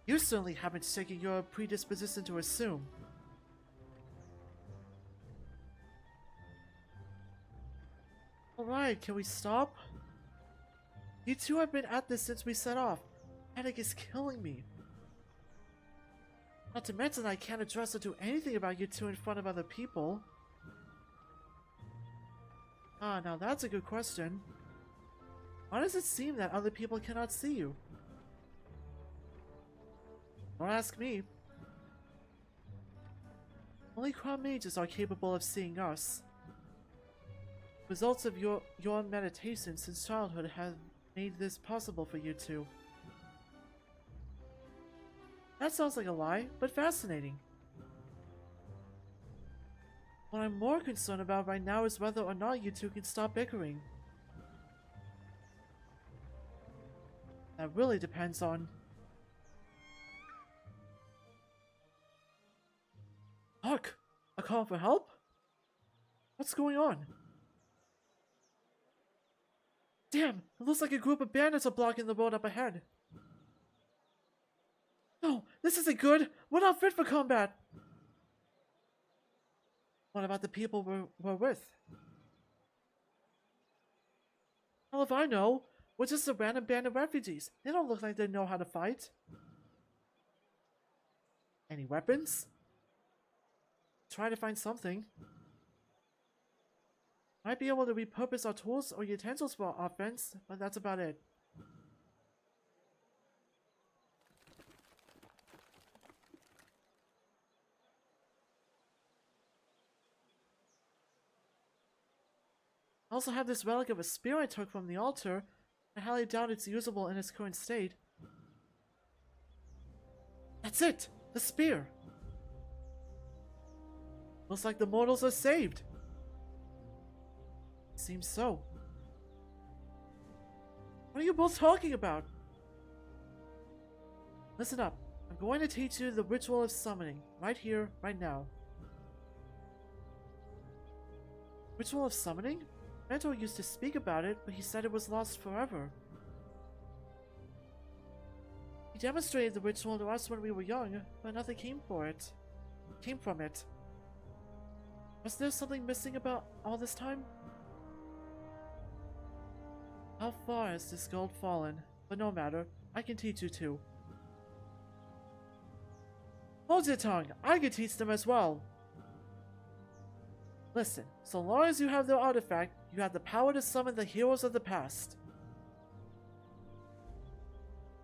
You certainly haven't shaken your predisposition to assume. Alright, can we stop? You two have been at this since we set off. Panic is killing me. Not to mention I can't address or do anything about you two in front of other people. Ah, now that's a good question. Why does it seem that other people cannot see you? Don't ask me. Only crown mages are capable of seeing us. Results of your meditation since childhood have made this possible for you two. That sounds like a lie, but fascinating. What I'm more concerned about right now is whether or not you two can stop bickering. That really depends on... Hark! A call for help? What's going on? Damn! It looks like a group of bandits are blocking the road up ahead. No! This isn't good! We're not fit for combat! What about the people we're with? Hell if I know! We're just a random band of refugees. They don't look like they know how to fight. Any weapons? Try to find something. Might be able to repurpose our tools or utensils for our offense, but that's about it. I also have this relic of a spear I took from the altar. I highly doubt it's usable in its current state. That's it! The spear! Looks like the mortals are saved. Seems so. What are you both talking about? Listen up. I'm going to teach you the ritual of summoning, right here, right now. Ritual of summoning? Mentor used to speak about it, but he said it was lost forever. He demonstrated the ritual to us when we were young, but nothing came from it. Was there something missing about all this time? How far has this gold fallen? But no matter, I can teach you too. Hold your tongue, I can teach them as well. Listen, so long as you have the artifact, you have the power to summon the heroes of the past.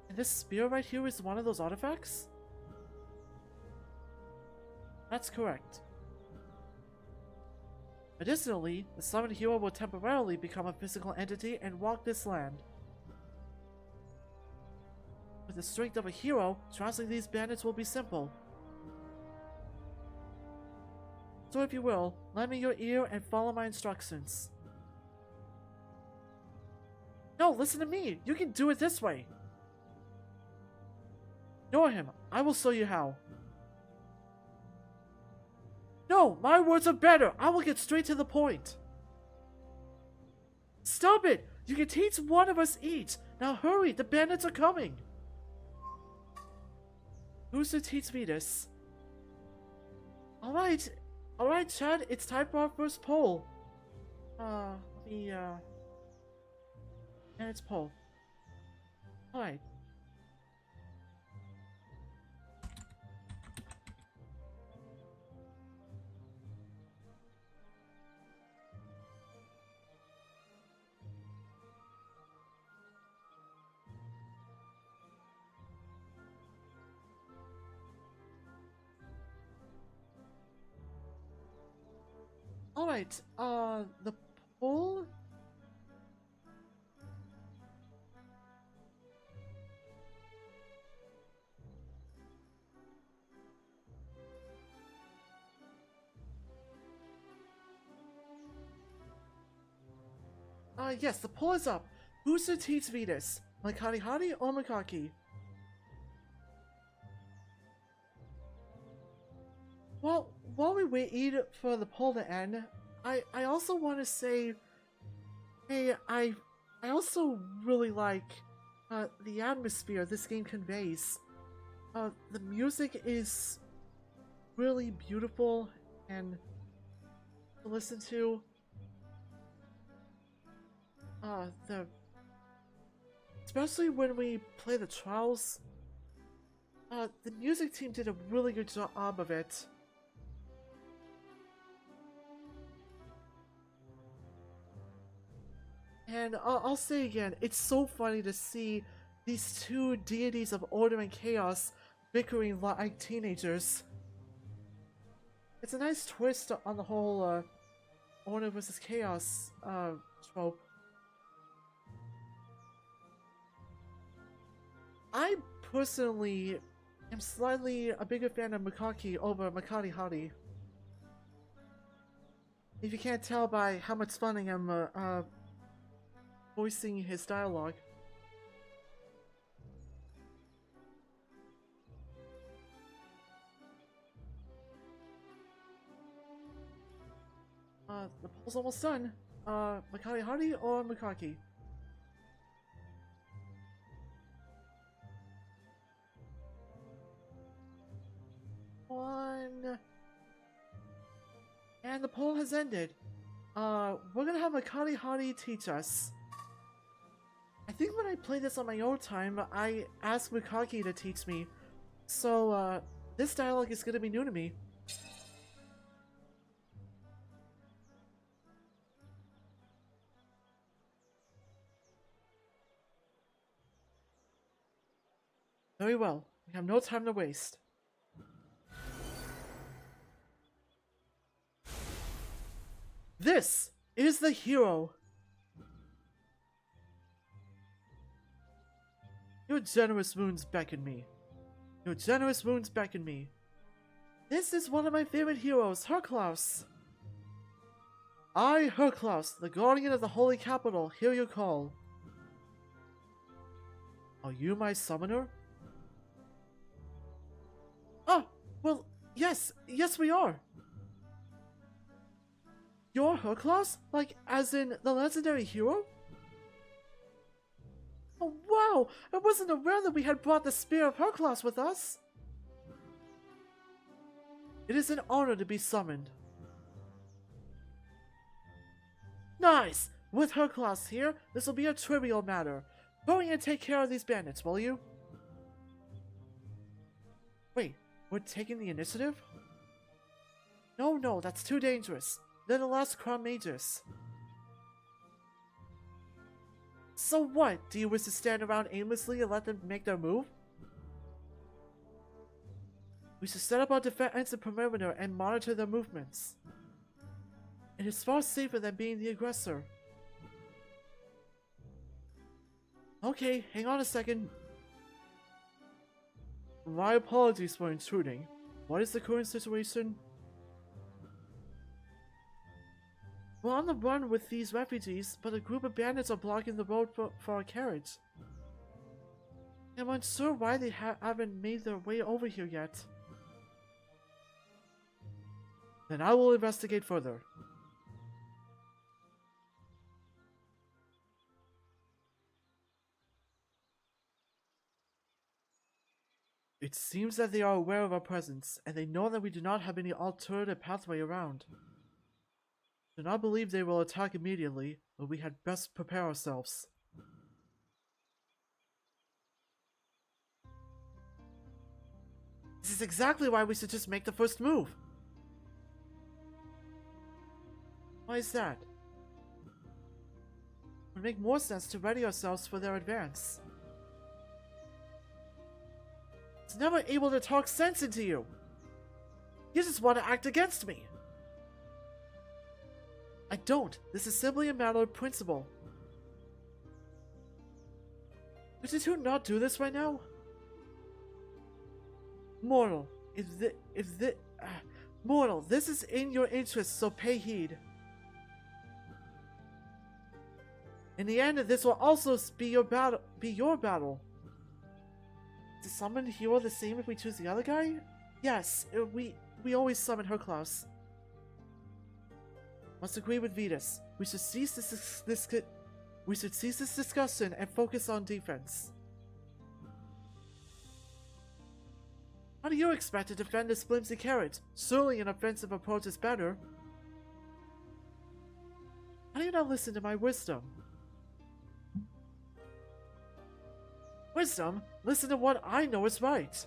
And this spear right here is one of those artifacts? That's correct. Additionally, the summoned hero will temporarily become a physical entity and walk this land. With the strength of a hero, trouncing these bandits will be simple. So if you will, lend me your ear and follow my instructions. No, listen to me! You can do it this way! Ignore him. I will show you how. No, my words are better. I will get straight to the point. Stop it! You can teach one of us each. Now hurry, the bandits are coming. Who's to teach me this? Alright, Chad, it's time for our first poll. And it's poll. Alright. Alright, the poll? Yes, the poll is up. Who's to teach me this? Makari-Hari or Makaki? Well, while we wait for the poll to end, I also want to say, hey, I also really like the atmosphere this game conveys. The music is really beautiful and to listen to. Especially when we play the trials, the music team did a really good job of it. And I'll say again, it's so funny to see these two deities of order and chaos bickering like teenagers. It's a nice twist on the whole order versus chaos trope. I personally am slightly a bigger fan of Makaki over Makari-Hari. If you can't tell by how much fun I am voicing his dialogue. The poll's almost done. Makari-Hari or Makaki? One. And the poll has ended. We're gonna have Makari-Hari teach us. I think when I played this on my own time, I asked Makaki to teach me. So, this dialogue is gonna be new to me. Very well. We have no time to waste. This is the hero. Your generous wounds beckon me. Your generous wounds beckon me. This is one of my favorite heroes, Herklaus. I, Herklaus, the guardian of the holy capital, hear your call. Are you my summoner? Yes we are. You're Hercules? Like, as in the legendary hero? Oh wow! I wasn't aware that we had brought the Spear of Hercules with us! It is an honor to be summoned. Nice! With Hercules here, this will be a trivial matter. Hurry and take care of these bandits, will you? Wait, we're taking the initiative? No, that's too dangerous. They're the last Crown Mages. So what? Do you wish to stand around aimlessly and let them make their move? We should set up our defensive perimeter and monitor their movements. It is far safer than being the aggressor. Okay, hang on a second. My apologies for intruding. What is the current situation? We're on the run with these refugees, but a group of bandits are blocking the road for our carriage. I'm unsure why they haven't made their way over here yet. Then I will investigate further. It seems that they are aware of our presence, and they know that we do not have any alternative pathway around. I do not believe they will attack immediately, but we had best prepare ourselves. This is exactly why we should just make the first move. Why is that? It would make more sense to ready ourselves for their advance. It's never able to talk sense into you. You just want to act against me. I don't. This is simply a matter of principle. Could you not do this right now? Mortal, Mortal, this is in your interest, so pay heed. In the end, this will also be your battle. Is the summoned hero the same if we choose the other guy? Yes, we always summon Hercules. Must agree with Vetus. We should cease this discussion and focus on defense. How do you expect to defend this flimsy carrot? Surely an offensive approach is better. How do you not listen to my wisdom? Wisdom? Listen to what I know is right.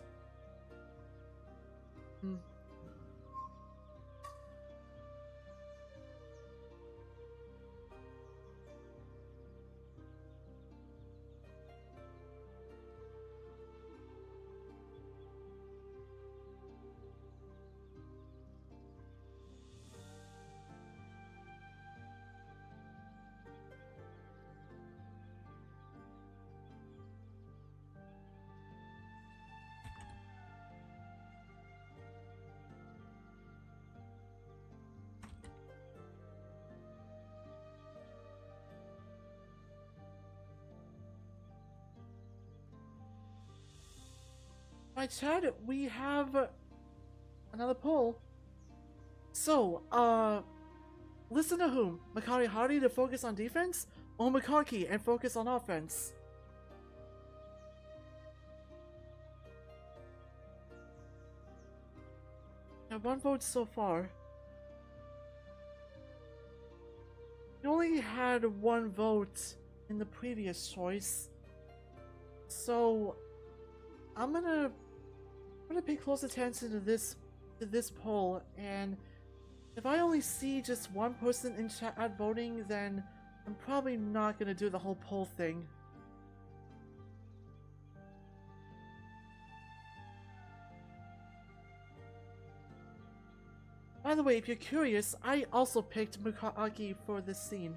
My chat, we have another poll. So, listen to whom? Makari-Hari to focus on defense? Or Makaki and focus on offense? Now, one vote so far. We only had one vote in the previous choice. So, I'm gonna pay close attention to this poll, and if I only see just one person in chat voting, then I'm probably not gonna do the whole poll thing. By the way, if you're curious, I also picked Makaki for this scene.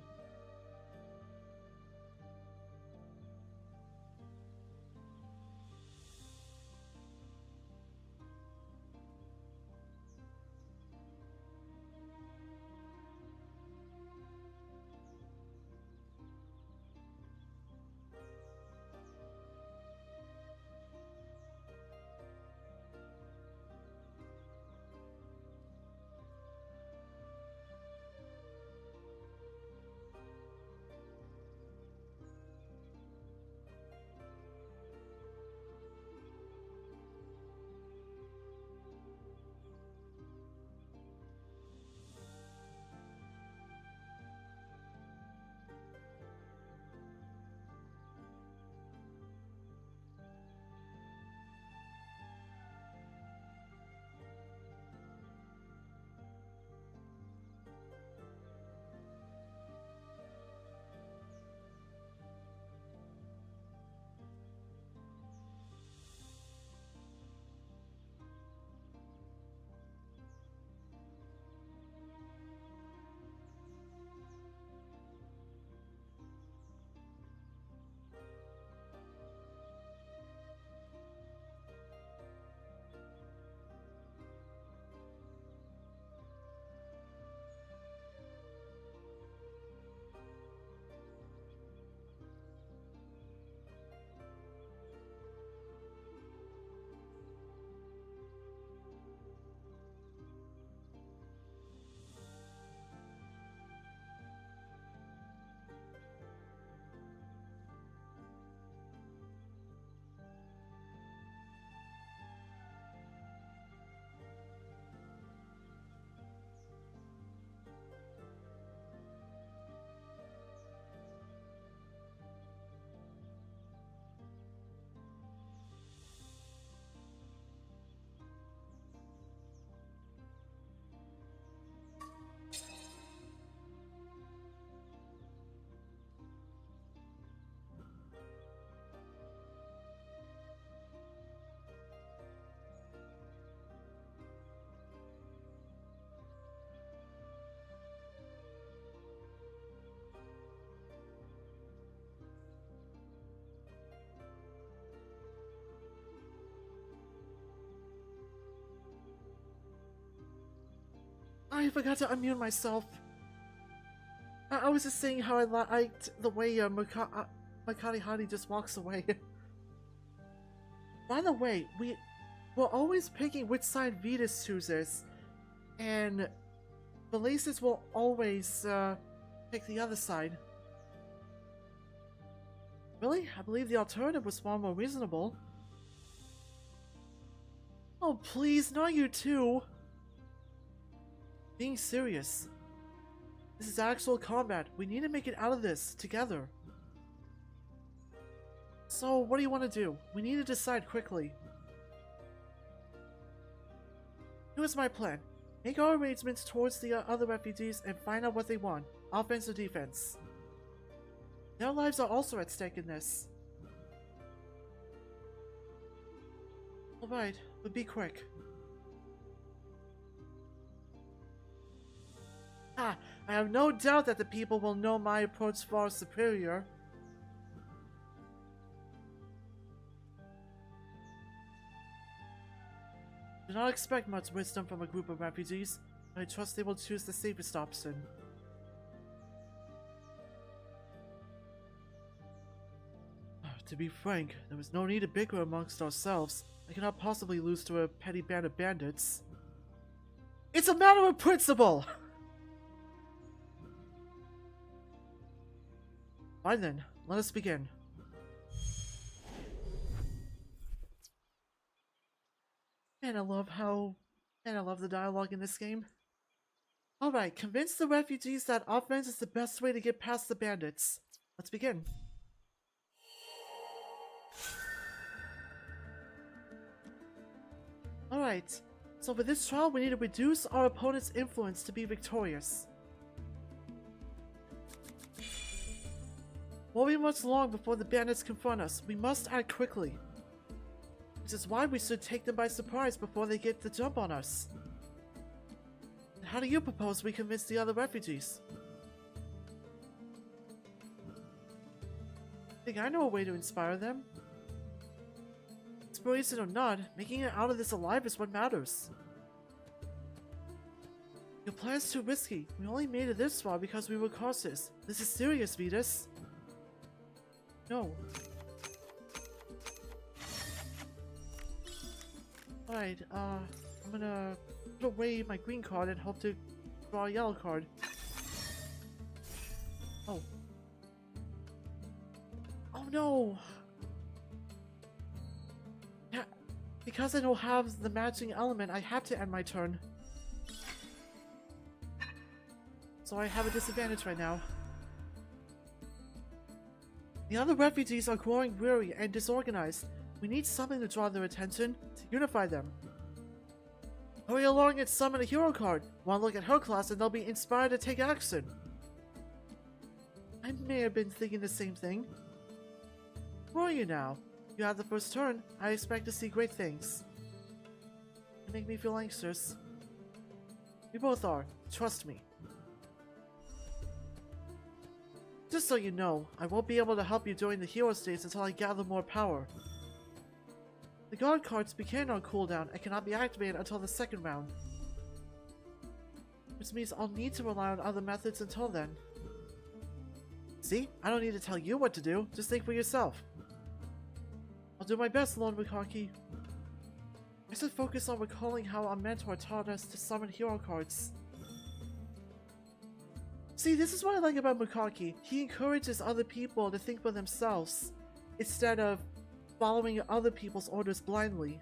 I forgot to unmute myself. I was just saying how I liked the way Makari-Hari just walks away. By the way, we're always picking which side Vetus chooses, and Belasis will always pick the other side. Really? I believe the alternative was far more reasonable. Oh please, not you too! Being serious. This is actual combat. We need to make it out of this, together. So, what do you want to do? We need to decide quickly. Here's my plan. Make our arrangements towards the other refugees and find out what they want. Offense or defense. Their lives are also at stake in this. Alright, but be quick. I have no doubt that the people will know my approach far superior. Do not expect much wisdom from a group of refugees, but I trust they will choose the safest option. To be frank, there was no need to bicker amongst ourselves. I cannot possibly lose to a petty band of bandits. It's a matter of principle! Fine then, let us begin. And I love the dialogue in this game. Alright, convince the refugees that offense is the best way to get past the bandits. Let's begin. Alright, so for this trial we need to reduce our opponent's influence to be victorious. Won't be much long before the bandits confront us. We must act quickly. Which is why we should take them by surprise before they get the jump on us. How do you propose we convince the other refugees? I think I know a way to inspire them. Inspiration or not, making it out of this alive is what matters. Your plan's too risky. We only made it this far because we were cautious. This is serious, Vetus. No. Alright, I'm gonna put away my green card and hope to draw a yellow card. Oh. Oh no! Yeah, because I don't have the matching element, I have to end my turn. So I have a disadvantage right now. The other refugees are growing weary and disorganized. We need something to draw their attention, to unify them. Hurry along and summon a hero card. One look at her class and they'll be inspired to take action. I may have been thinking the same thing. Who are you now? You have the first turn. I expect to see great things. You make me feel anxious. We both are. Trust me. Just so you know, I won't be able to help you during the hero stage until I gather more power. The guard cards begin on cooldown and cannot be activated until the second round. Which means I'll need to rely on other methods until then. See? I don't need to tell you what to do, just think for yourself. I'll do my best, Lord Makaki. I should focus on recalling how our mentor taught us to summon hero cards. See, this is what I like about Makaki. He encourages other people to think for themselves, instead of following other people's orders blindly.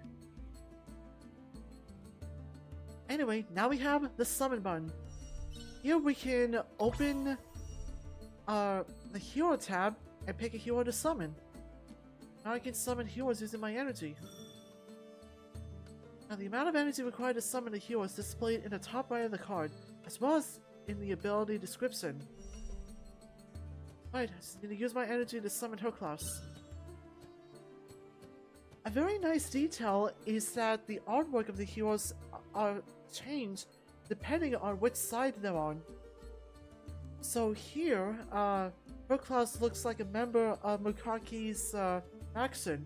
Anyway, now we have the summon button. Here we can open the hero tab and pick a hero to summon. Now I can summon heroes using my energy. Now the amount of energy required to summon a hero is displayed in the top right of the card, as well as in the ability description. Right, I just need to use my energy to summon her class. A very nice detail is that the artwork of the heroes are changed depending on which side they're on. So here, her class looks like a member of Makaki's faction,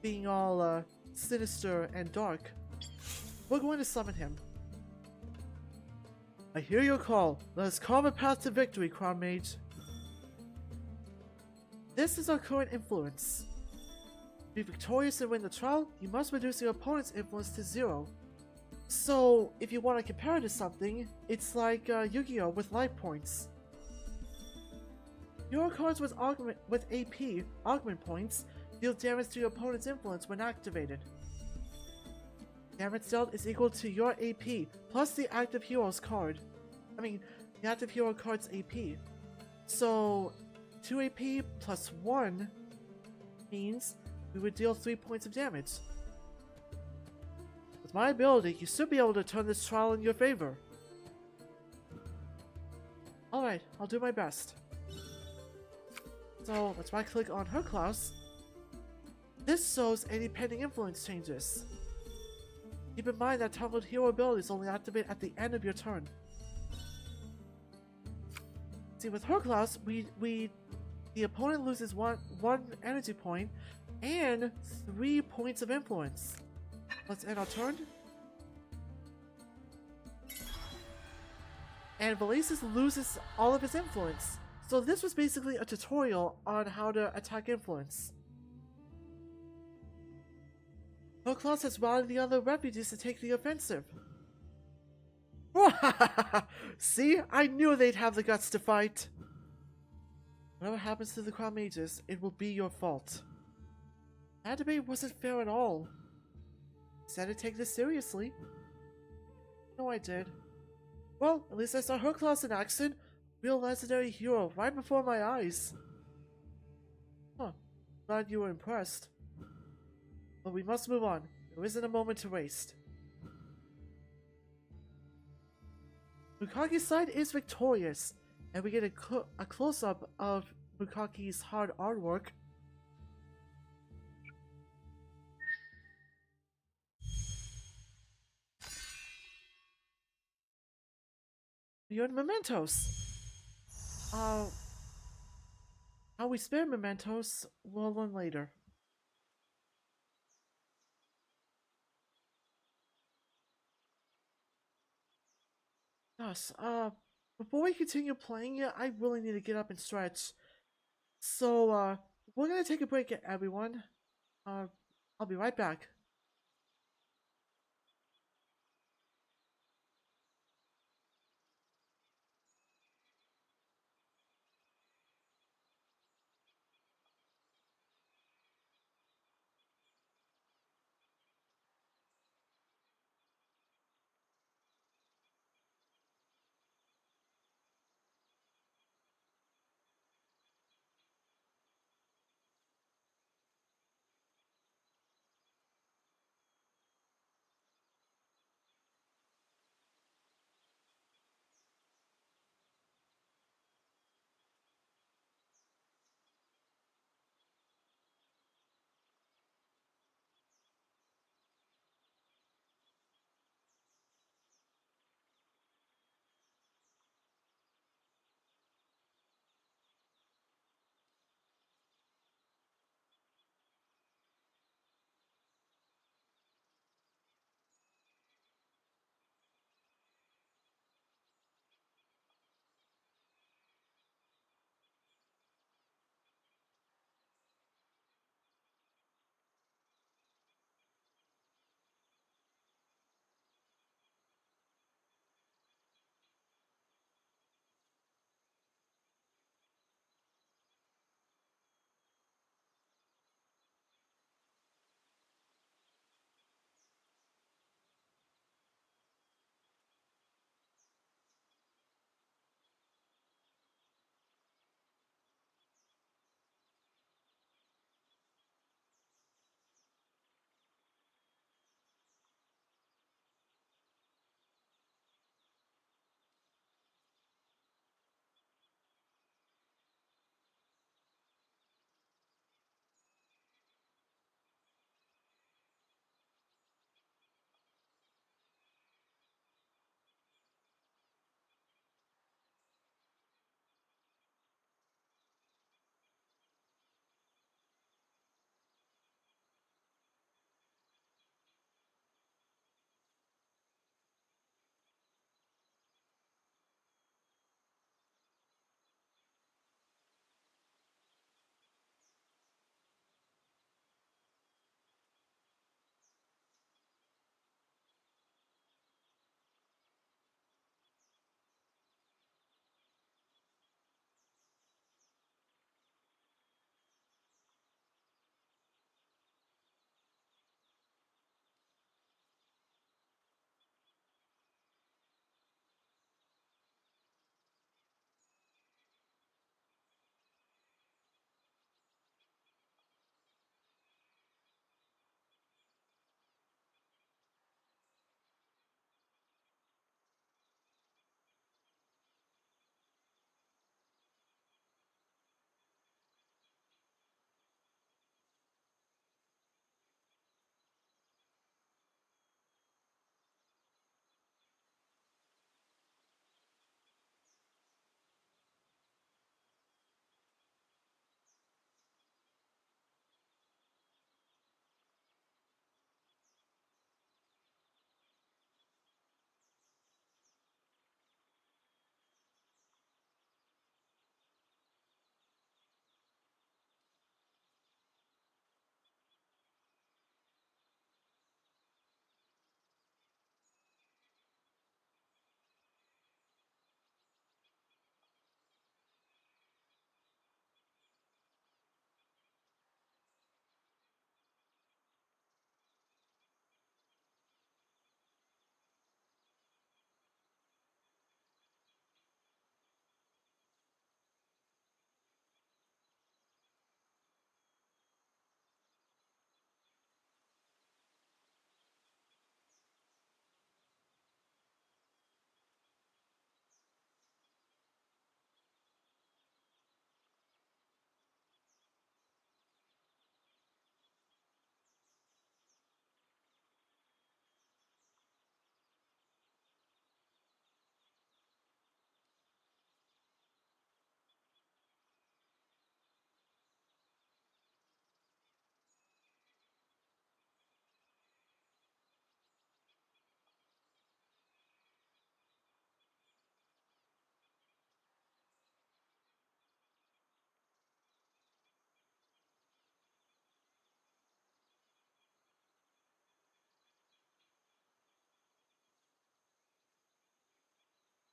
being all sinister and dark. We're going to summon him. I hear your call. Let us carve a path to victory, Crown Mage. This is our current influence. To be victorious and win the trial, you must reduce your opponent's influence to 0. So, if you want to compare it to something, it's like Yu-Gi-Oh! With life points. Hero cards with AP augment points deal damage to your opponent's influence when activated. Damage dealt is equal to your AP plus the active hero's card. The active hero card's AP. So, 2 AP plus 1 means we would deal 3 points of damage. With my ability, you should be able to turn this trial in your favor. Alright, I'll do my best. So, let's right click on her class. This shows any pending influence changes. Keep in mind that toggled hero abilities only activate at the end of your turn. See, with her class, the opponent loses one energy point and 3 points of influence. Let's end our turn. And Valesis loses all of his influence. So this was basically a tutorial on how to attack influence. Her class has routed the other refugees to take the offensive. See? I knew they'd have the guts to fight. Whatever happens to the Crown Mages, it will be your fault. That debate wasn't fair at all. I said to take this seriously. No, I did. Well, at least I saw her class in action. Real legendary hero right before my eyes. Huh. Glad you were impressed. But we must move on. There isn't a moment to waste. Bukaki's side is victorious, and we get a close-up of Bukaki's hard artwork. We earn mementos. How we spare mementos, we'll learn later. Yes, before we continue playing it, I really need to get up and stretch. So, we're gonna take a break, everyone. I'll be right back.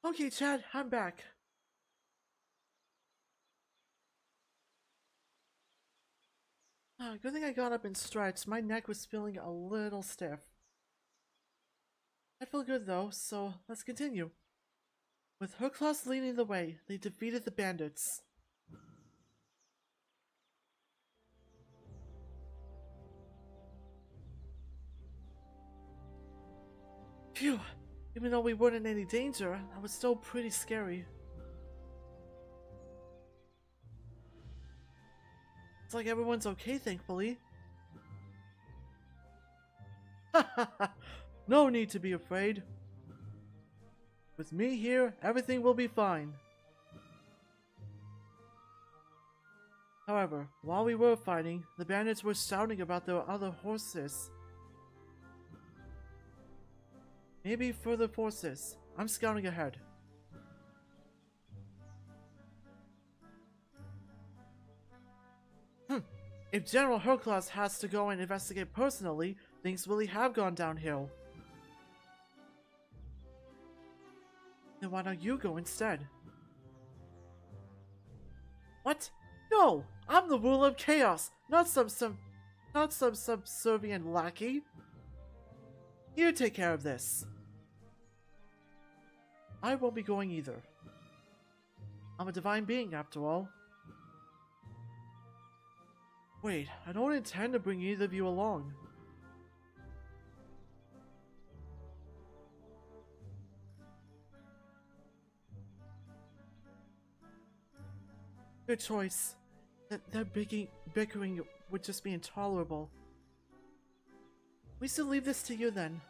Okay, Chad, I'm back. Good thing I got up and stretched. My neck was feeling a little stiff. I feel good though, so let's continue. With her class leading the way, they defeated the bandits. Phew! Even though we weren't in any danger, that was still pretty scary. It's like everyone's okay, thankfully. No need to be afraid. With me here, everything will be fine. However, while we were fighting, the bandits were shouting about their other horses. Maybe further forces. I'm scouting ahead. If General Hercules has to go and investigate personally, things really have gone downhill. Then why don't you go instead? What? No! I'm the ruler of chaos, not some subservient lackey. You take care of this. I won't be going either. I'm a divine being, after all. Wait, I don't intend to bring either of you along. Good choice. That bickering would just be intolerable. We should leave this to you then.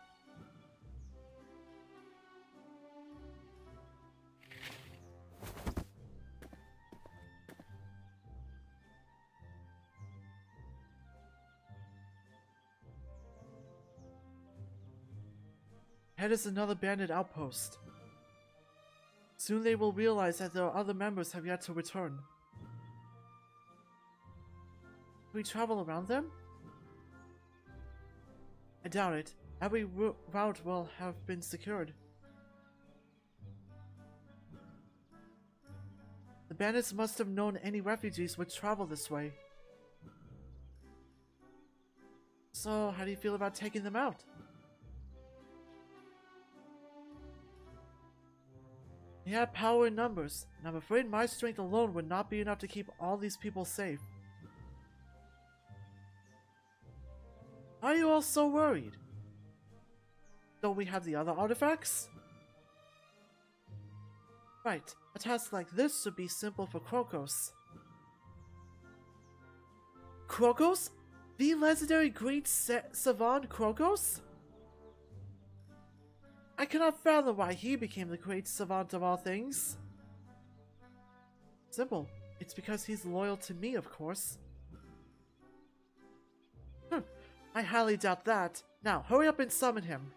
Head is another bandit outpost. Soon they will realize that their other members have yet to return. Can we travel around them? I doubt it. Every route will have been secured. The bandits must have known any refugees would travel this way. So, how do you feel about taking them out? They have power in numbers, and I'm afraid my strength alone would not be enough to keep all these people safe. Why are you all so worried? Don't we have the other artifacts? Right, a task like this should be simple for Krokos. Krokos? The legendary great savant Krokos? I cannot fathom why he became the great savant of all things. Simple. It's because he's loyal to me, of course. I highly doubt that. Now, hurry up and summon him.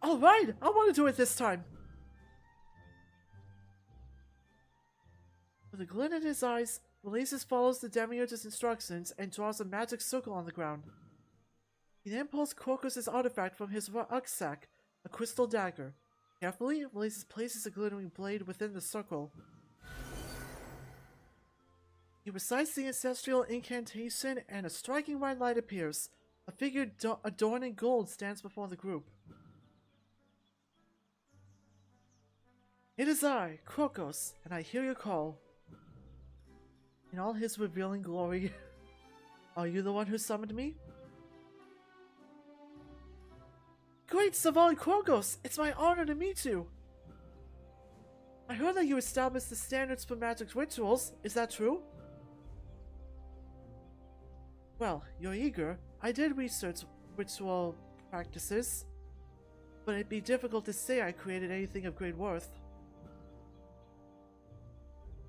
Alright, I want to do it this time. With a glint in his eyes, Releases follows the Demiurge's instructions and draws a magic circle on the ground. He then pulls Crocus' artifact from his rucksack, a crystal dagger. Carefully, Releases places a glittering blade within the circle. He recites the ancestral incantation and a striking white light appears. A figure adorned in gold stands before the group. It is I, Crocus, and I hear your call. In all his revealing glory, are you the one who summoned me? Great Savant Crocus! It's my honor to meet you! I heard that you established the standards for magic rituals. Is that true? Well, you're eager. I did research ritual practices, but it'd be difficult to say I created anything of great worth.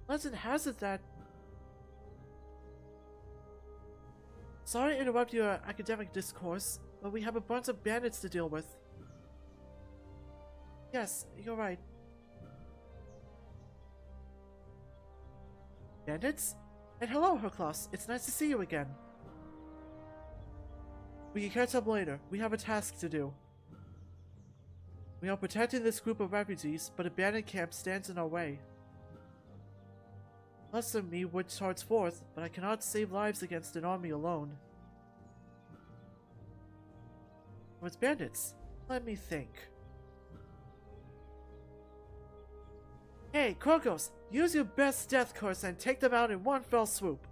Legend has it that... Sorry to interrupt your academic discourse, but we have a bunch of bandits to deal with. Yes, you're right. Bandits? And hello, Herclos. It's nice to see you again. We can catch up later. We have a task to do. We are protecting this group of refugees, but a bandit camp stands in our way. Less than me would charge forth, but I cannot save lives against an army alone. What's bandits? Let me think. Hey, Krokos! Use your best death curse and take them out in one fell swoop.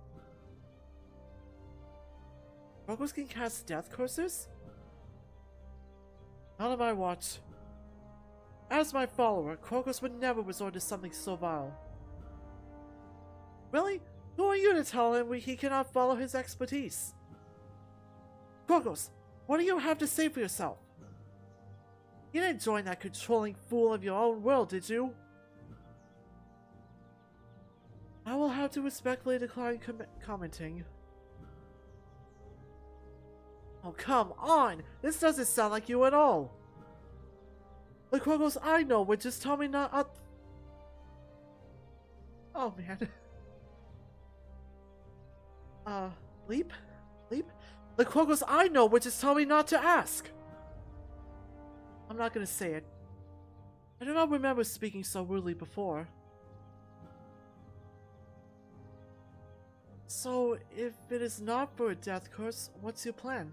Krokos can cast death curses? Not on my watch. As my follower, Krokos would never resort to something so vile. Really? Who are you to tell him he cannot follow his expertise? Krokos, what do you have to say for yourself? You didn't join that controlling fool of your own will, did you? I will have to respectfully decline commenting. Oh, come on! This doesn't sound like you at all! The Krokos I know would just tell me not Oh, man. Leap? Leap? The Krokos I know would just tell me not to ask! I'm not gonna say it. I do not remember speaking so rudely before. So, if it is not for a death curse, what's your plan?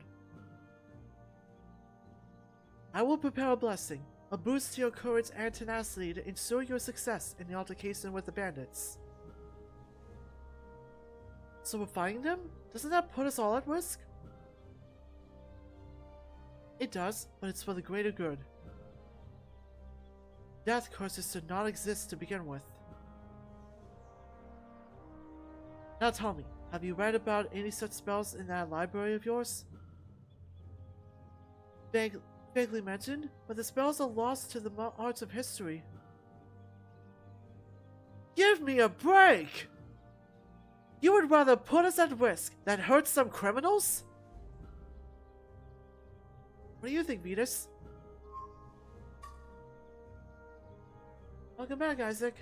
I will prepare a blessing, a boost to your courage and tenacity to ensure your success in the altercation with the bandits. So we're fighting them? Doesn't that put us all at risk? It does, but it's for the greater good. Death curses should not exist to begin with. Now tell me, have you read about any such spells in that library of yours? Vaguely mentioned, but the spells are lost to the arts of history. Give me a break! You would rather put us at risk than hurt some criminals? What do you think, Vetus? Welcome back, Isaac.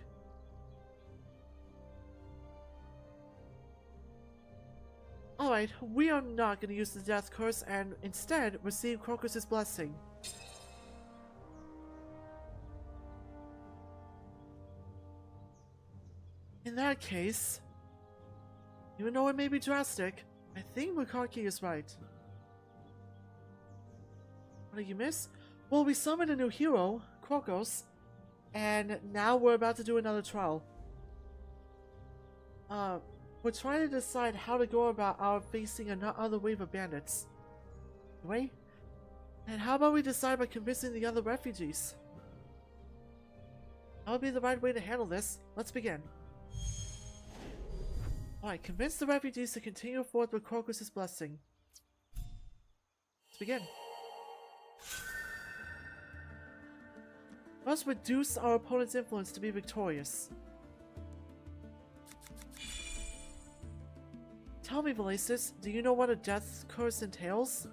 Alright, we are not going to use the death curse and instead receive Krokos' blessing. In that case, even though it may be drastic, I think Makari is right. What did you miss? Well, we summoned a new hero, Krokos, and now we're about to do another trial. We're trying to decide how to go about our facing another wave of bandits. Wait, and how about we decide by convincing the other refugees? That would be the right way to handle this. Let's begin. Alright, convince the refugees to continue forth with Krokos' blessing. Let's begin. Must reduce our opponent's influence to be victorious. Tell me, Valasis, do you know what a death curse entails?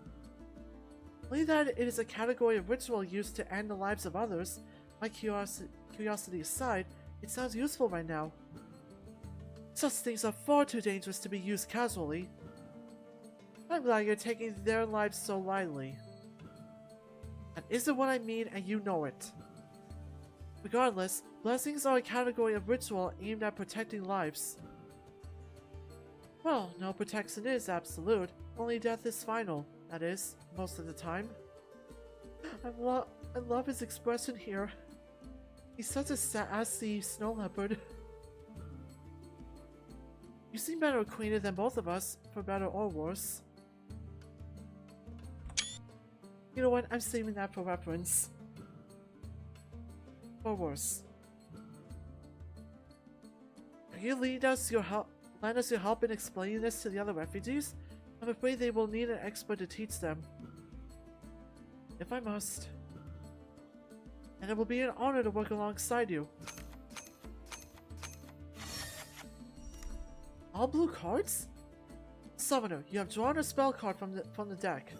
Believe that it is a category of ritual used to end the lives of others. My curiosity aside, it sounds useful right now. Such things are far too dangerous to be used casually. I'm glad you're taking their lives so lightly. That isn't what I mean, and you know it. Regardless, blessings are a category of ritual aimed at protecting lives. Well, no protection is absolute, only death is final, that is, most of the time. I love his expression here. He's such a sassy snow leopard. You seem better acquainted than both of us, for better or worse. You know what, I'm saving that for reference. Or worse. Can you lend us your help in explaining this to the other refugees? I'm afraid they will need an expert to teach them. If I must. And it will be an honor to work alongside you. All blue cards? Summoner, you have drawn a spell card from the deck.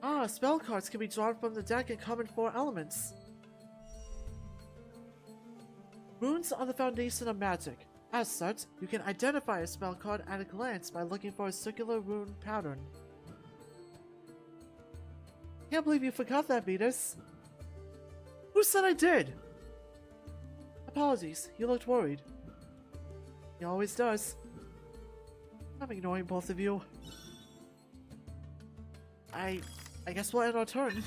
Ah, spell cards can be drawn from the deck and come in 4 elements. Runes are the foundation of magic. As such, you can identify a spell card at a glance by looking for a circular rune pattern. Can't believe you forgot that, Venus. Who said I did? Apologies, you looked worried. He always does. I'm ignoring both of you. I guess we'll end our turn.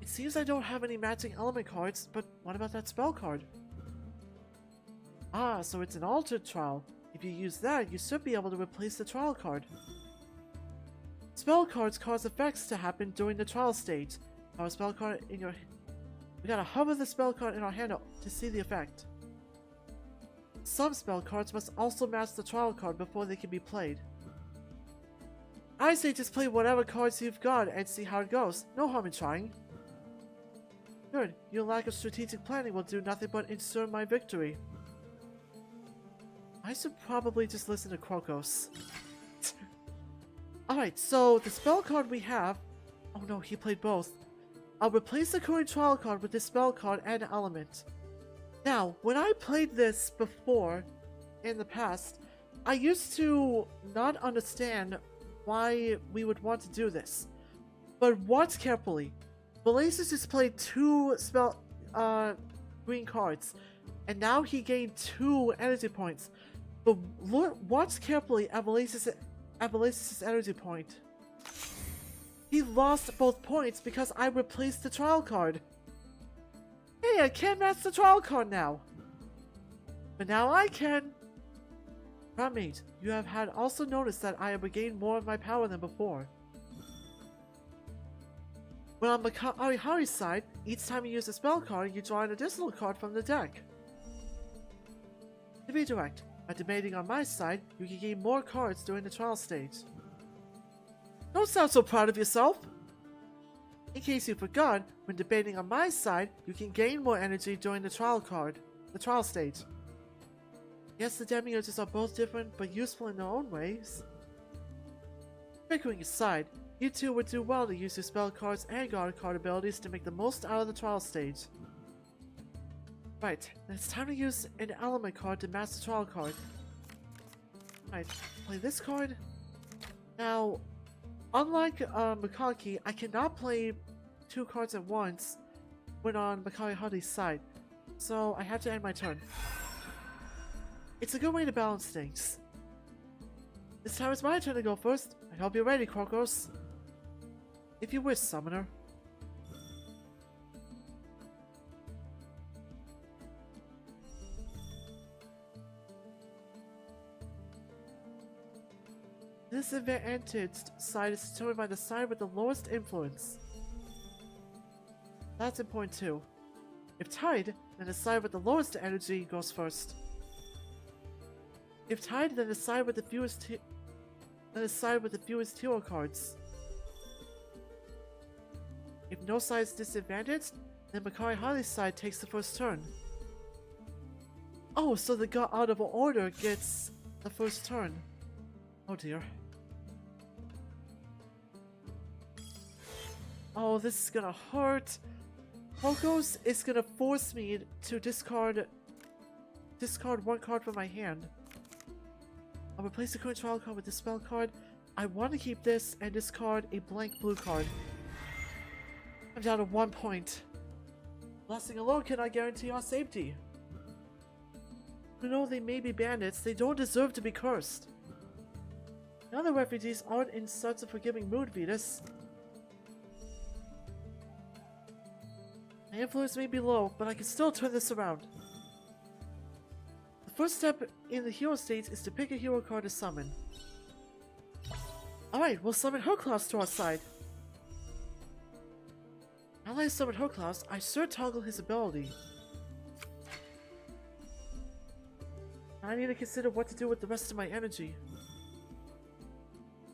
It seems I don't have any matching element cards, but what about that spell card? Ah, so it's an altered trial. If you use that, you should be able to replace the trial card. Spell cards cause effects to happen during the trial stage. Have a spell card in your... We gotta hover the spell card in our hand to see the effect. Some spell cards must also match the trial card before they can be played. I say just play whatever cards you've got and see how it goes. No harm in trying. Good, your lack of strategic planning will do nothing but ensure my victory. I should probably just listen to Krokos. Alright, so the spell card we have... Oh no, he played both. I'll replace the current trial card with this spell card and element. Now, when I played this before, in the past, I used to not understand why we would want to do this. But watch carefully. Valasis just played two green cards, and now he gained 2 energy points. But watch carefully at Valasis' energy point. He lost both points because I replaced the trial card. Hey, I can't match the trial card now. But now I can. Crumate, you have had also noticed that I have regained more of my power than before. When on Makari-Hari's side, each time you use a spell card, you draw an additional card from the deck. To be direct, by debating on my side, you can gain more cards during the trial stage. Don't sound so proud of yourself! In case you forgot, when debating on my side, you can gain more energy during the trial stage. Yes, the demiurges are both different, but useful in their own ways. Bickering aside, you two would do well to use your spell cards and guard card abilities to make the most out of the trial stage. Right, then it's time to use an element card to match the trial card. Right, play this card. Now, unlike Makaki, I cannot play 2 cards at once when on Makari-Hari's side, so I have to end my turn. It's a good way to balance things. This time it's my turn to go first. I hope you're ready, Krokos. If you wish, Summoner. This disadvantaged side is determined by the side with the lowest influence. That's in point 2. If tied, then the side with the lowest energy goes first. If tied, then the side with the fewest hero cards. If no side is disadvantaged, then Makari-Hari's side takes the first turn. Oh, so the god out of order gets the first turn. Oh dear. Oh, this is gonna hurt. Krokos is gonna force me to discard 1 card from my hand. I'll replace the current trial card with the spell card. I want to keep this and discard a blank blue card. I'm down to 1 point. Blessing alone cannot guarantee our safety. Even though they may be bandits, they don't deserve to be cursed. Now the refugees aren't in such a forgiving mood, Venus. My influence may be low, but I can still turn this around. The first step in the hero stage is to pick a hero card to summon. Alright, we'll summon Herklaus to our side. Now that I summon Herklaus, I should toggle his ability. I need to consider what to do with the rest of my energy.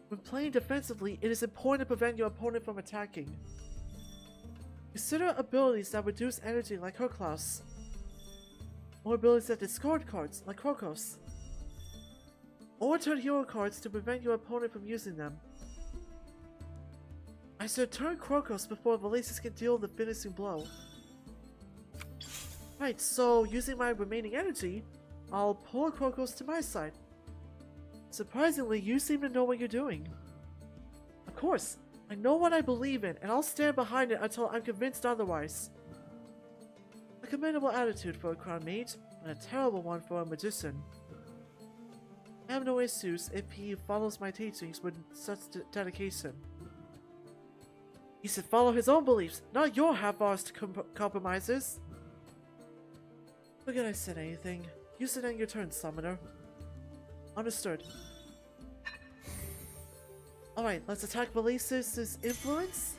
When playing defensively, it is important to prevent your opponent from attacking. Consider abilities that reduce energy like Herklaus, or abilities that discard cards like Krokos. Or turn hero cards to prevent your opponent from using them. I should turn Krokos before Valasis can deal the finishing blow. Right, so using my remaining energy, I'll pull Krokos to my side. Surprisingly, you seem to know what you're doing. Of course, I know what I believe in, and I'll stand behind it until I'm convinced otherwise. A commendable attitude for a crown mage, but a terrible one for a magician. I have no issues if he follows my teachings with such dedication. He should follow his own beliefs, not your half-arsed compromises. Forget I said anything. You sit on your turn, Summoner. Understood. Alright, let's attack Valisis' influence.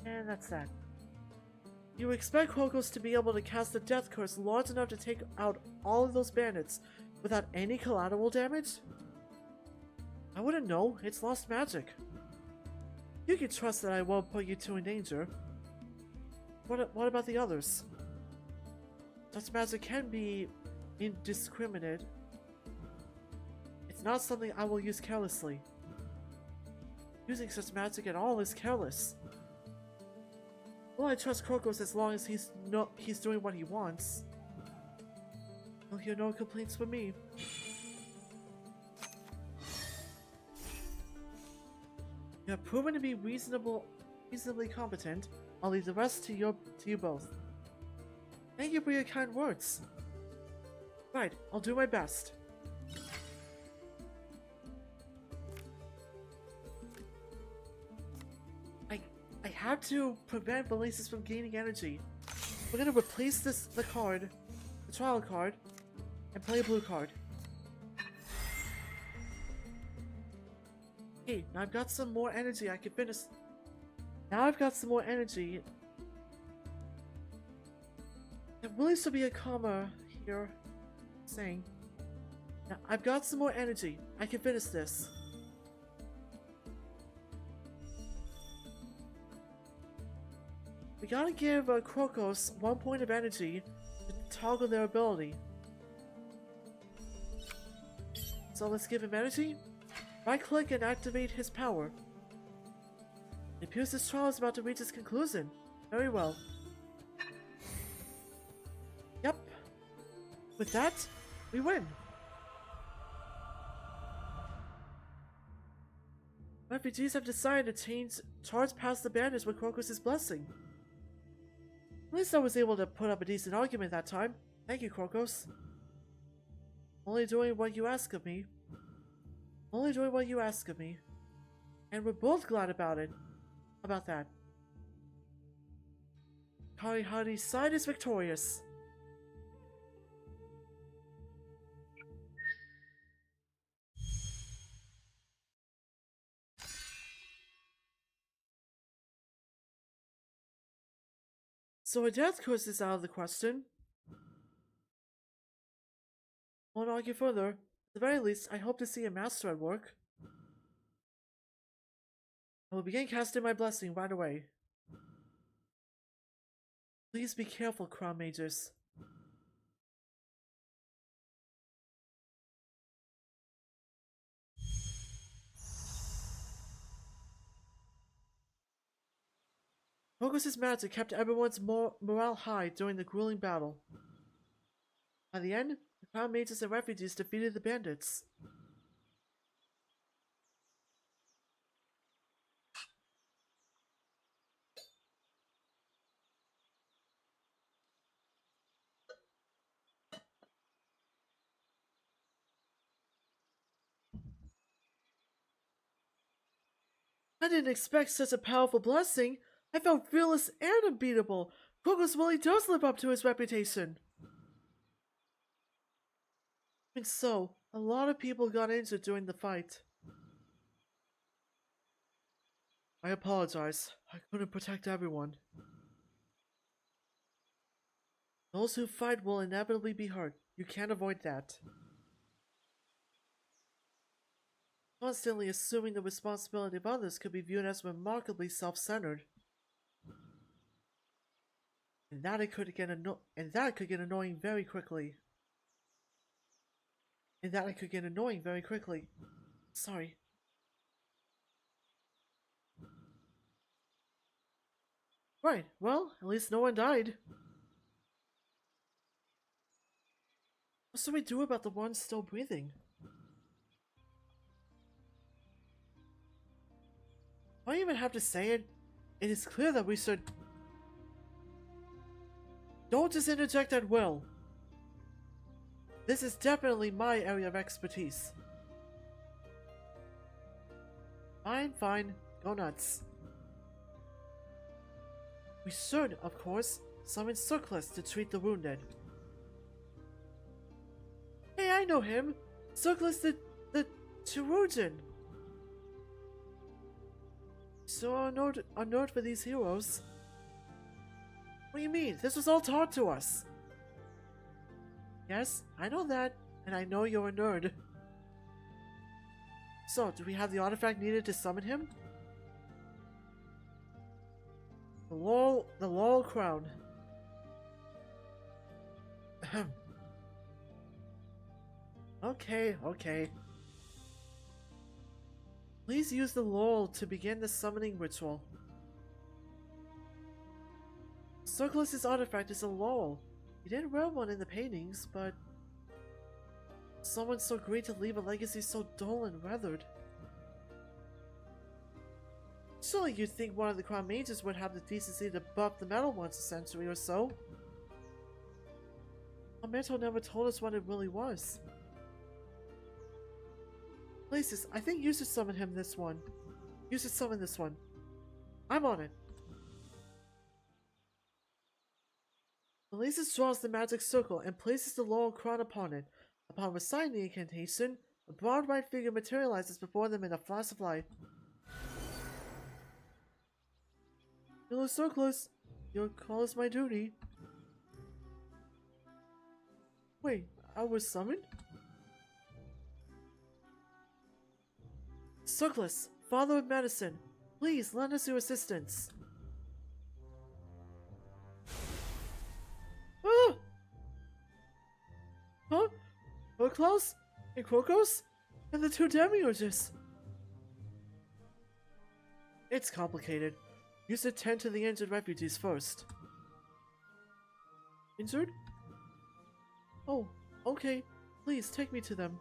And that's that. You expect Krokos to be able to cast a death curse large enough to take out all of those bandits without any collateral damage? I wouldn't know, it's lost magic. You can trust that I won't put you two in danger. What about the others? Such magic can be indiscriminate. It's not something I will use carelessly. Using such magic at all is careless. Well, I trust Krokos as long as he's doing what he wants. You'll hear no complaints from me. You have proven to be reasonably competent. I'll leave the rest to you both. Thank you for your kind words. Right, I'll do my best. I have to prevent Valisis from gaining energy. We're gonna replace the trial card, and play a blue card. Hey, now I've got some more energy. I can finish. Now I've got some more energy. There really should be a comma here saying, now I've got some more energy. I can finish this. We gotta give Krokos 1 point of energy to toggle their ability. So let's give him energy. Right click and activate his power. It appears this trial is about to reach its conclusion. Very well. Yep. With that, we win. Refugees have decided to charge past the bandits with Krokos' blessing. At least I was able to put up a decent argument that time. Thank you, Krokos. Only doing what you ask of me. Only doing what you ask of me. And we're both glad about it. About that. Makari-Hari's side is victorious. So a death curse is out of the question. Won't argue further. At the very least, I hope to see a master at work. I will begin casting my blessing right away. Please be careful, crown mages. Krokos' magic kept everyone's morale high during the grueling battle. By the end, the crown mages and refugees defeated the bandits. I didn't expect such a powerful blessing. I felt fearless and unbeatable. Krokos really does live up to his reputation. And so, a lot of people got injured during the fight. I apologize. I couldn't protect everyone. Those who fight will inevitably be hurt. You can't avoid that. Constantly assuming the responsibility of others could be viewed as remarkably self-centered. And that could get annoying very quickly. Sorry. Right, well, at least no one died. What should we do about the ones still breathing? I even have to say it. It is clear that we should... Don't just interject at will. This is definitely my area of expertise. Fine, fine. Go nuts. We should, of course, summon Circlus to treat the wounded. Hey, I know him! Circlus the chirurgeon! So a nerd for these heroes. What do you mean? This was all taught to us! Yes, I know that, and I know you're a nerd. So, do we have the artifact needed to summon him? The Laurel Crown. Okay. Please use the laurel to begin the summoning ritual. Circlus's artifact is a laurel. He didn't wear one in the paintings, but someone so great to leave a legacy so dull and weathered. Surely you'd think one of the Crown Mages would have the decency to buff the metal once a century or so. Almeto never told us what it really was. Places, I think you should summon him this one. You should summon this one. I'm on it. Melesis draws the magic circle and places the laurel crown upon it. Upon reciting the incantation, a broad white figure materializes before them in a flash of light. Hello, Circlus. Your call is my duty. Wait, I was summoned? Circlus, Father of Medicine, please lend us your assistance. Ah! Huh? Urklaus? And Krokos? And the two demiurges? It's complicated. You should tend to the injured refugees first. Injured? Oh, okay. Please take me to them.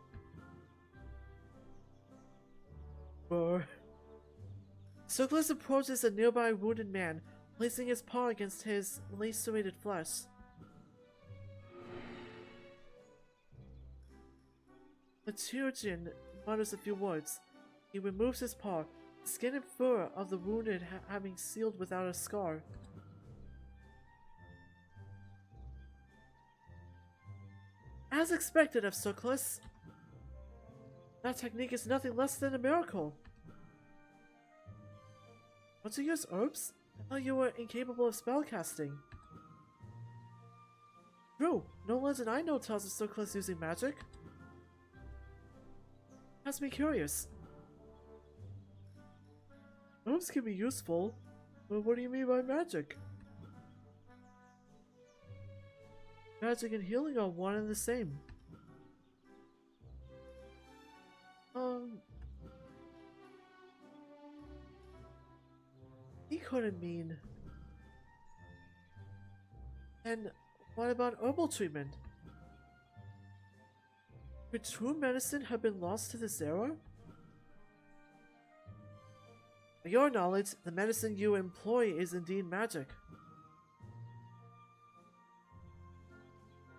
Circlus approaches a nearby wounded man, placing his paw against his lacerated flesh. The chirurgeon mutters a few words. He removes his paw, skin and fur of the wounded having sealed without a scar. As expected of Circlus, that technique is nothing less than a miracle. Don't you use herbs? I thought you were incapable of spellcasting. True, no legend I know tells of Circlus using magic. Has me curious. Herbs can be useful, but what do you mean by magic? Magic and healing are one and the same. He couldn't mean. And what about herbal treatment? Could true medicine have been lost to this era? To your knowledge, the medicine you employ is indeed magic.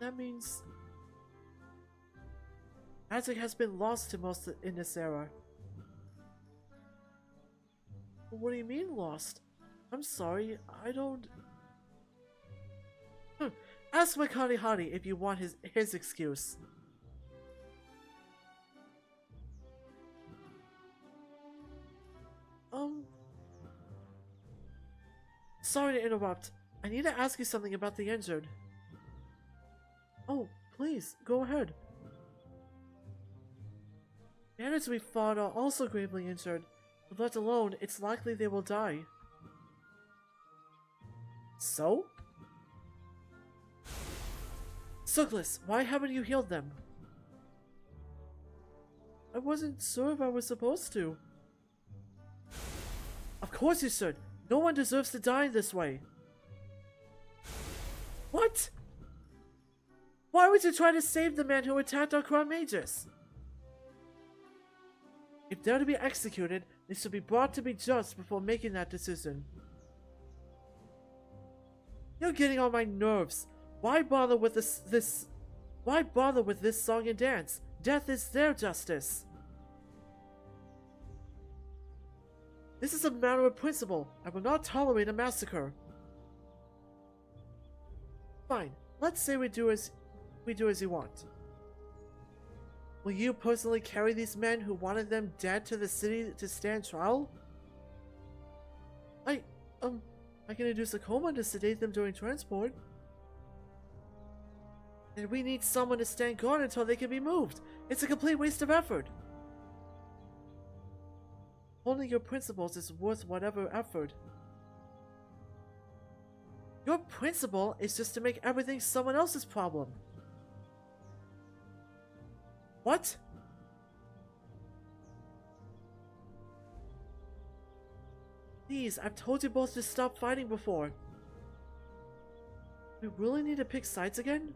That means magic has been lost to most in this era. What do you mean lost? I'm sorry, I don't... Ask Makari-Hari if you want his excuse. Sorry to interrupt. I need to ask you something about the injured. Oh, please, go ahead. Bandits we fought are also gravely injured. If left alone, it's likely they will die. So? Circlus, why haven't you healed them? I wasn't sure if I was supposed to. Of course you should. No one deserves to die this way. What? Why would you try to save the man who attacked our Crown Mages? If they're to be executed, They should be brought to be judged before making that decision. You're getting on my nerves. Why bother with Why bother with this song and dance? Death is their justice. This is a matter of principle. I will not tolerate a massacre. Fine. Let's say we do as you want. Will you personally carry these men who wanted them dead to the city to stand trial? I can induce a coma to sedate them during transport. And we need someone to stand guard until they can be moved. It's a complete waste of effort. Holding your principles is worth whatever effort. Your principle is just to make everything someone else's problem. What? Please, I've told you both to stop fighting before. We really need to pick sides again?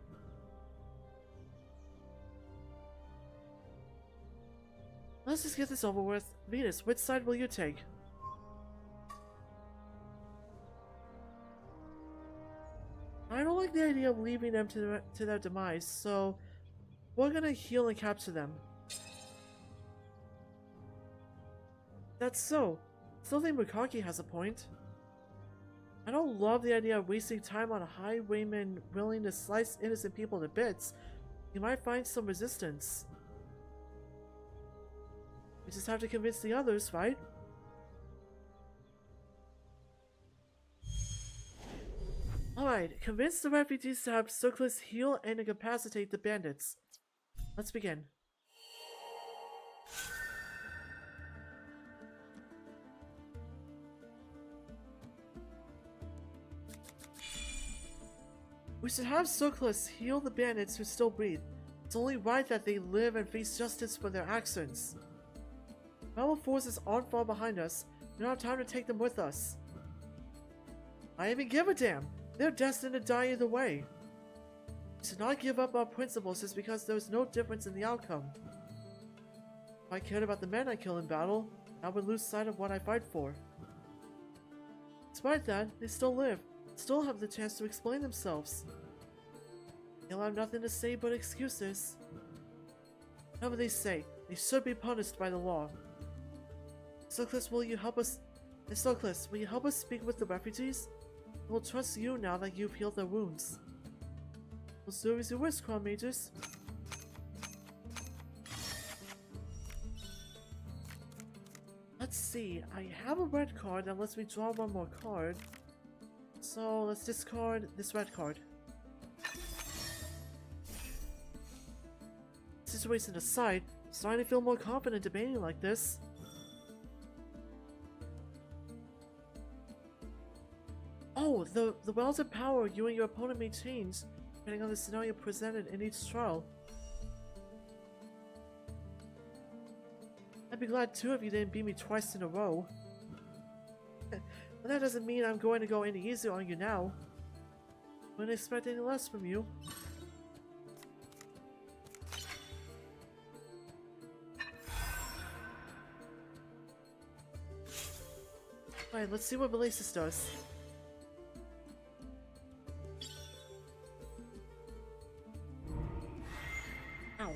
Let's just get this over with. Venus, which side will you take? I don't like the idea of leaving them to their demise, so we're gonna heal and capture them. That's so. Still think Makari has a point. I don't love the idea of wasting time on a highwayman willing to slice innocent people to bits. You might find some resistance. We just have to convince the others, right? Alright, convince the refugees to have Circlus heal and incapacitate the bandits. Let's begin. We should have Circlus heal the bandits who still breathe. It's only right that they live and face justice for their actions. Rebel forces aren't far behind us. We don't have time to take them with us. I even give a damn. They're destined to die either way. We should not give up our principles just because there's no difference in the outcome. If I cared about the men I kill in battle, I would lose sight of what I fight for. Despite that, they still live, still have the chance to explain themselves. They'll have nothing to say but excuses. Whatever they say, they should be punished by the law. Circlus, will you help us? Circlus, will you help us speak with the refugees? We'll trust you now that you've healed their wounds. We'll serve as you wish, Crown Mages. Let's see, I have a red card that lets me draw one more card. So let's discard this red card. Situation aside, I'm starting to feel more confident debating like this. Oh, the wells of power you and your opponent may change, depending on the scenario presented in each trial. I'd be glad too if you didn't beat me twice in a row. But that doesn't mean I'm going to go any easier on you now. Wouldn't expect any less from you. Alright, let's see what Belasis does. Ow.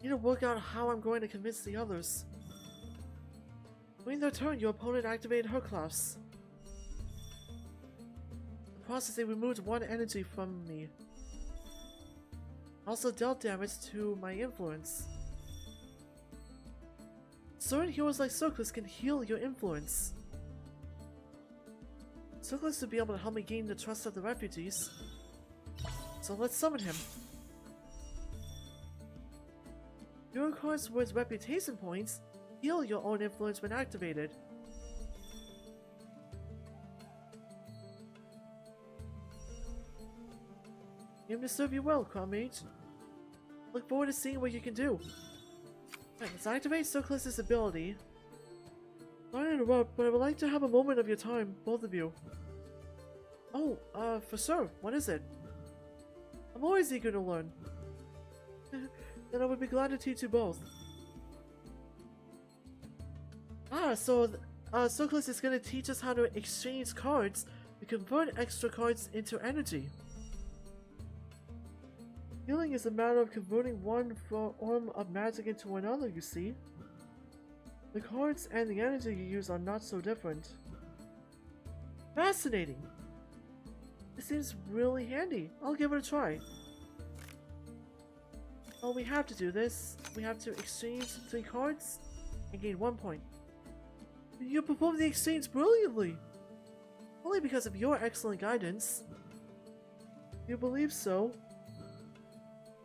Need to work out how I'm going to convince the others. During their turn, your opponent activated her class. In the process, they removed one energy from me. Also dealt damage to my influence. Certain heroes like Circlus can heal your influence. Circlus would be able to help me gain the trust of the refugees. So let's summon him. Your cards with reputation points heal your own influence when activated. Aim to serve you well, Crown Mage. Look forward to seeing what you can do. Right, let's activate Circlus's ability. Sorry to interrupt, but I would like to have a moment of your time, both of you. Oh, for sure. What is it? I'm always eager to learn. Then I would be glad to teach you both. Circus is going to teach us how to exchange cards to convert extra cards into energy. Healing is a matter of converting one form of magic into another, you see. The cards and the energy you use are not so different. Fascinating! This seems really handy. I'll give it a try. Well, we have to do this. We have to exchange 3 cards and gain 1 point. You performed the exchange brilliantly! Only because of your excellent guidance. You believe so?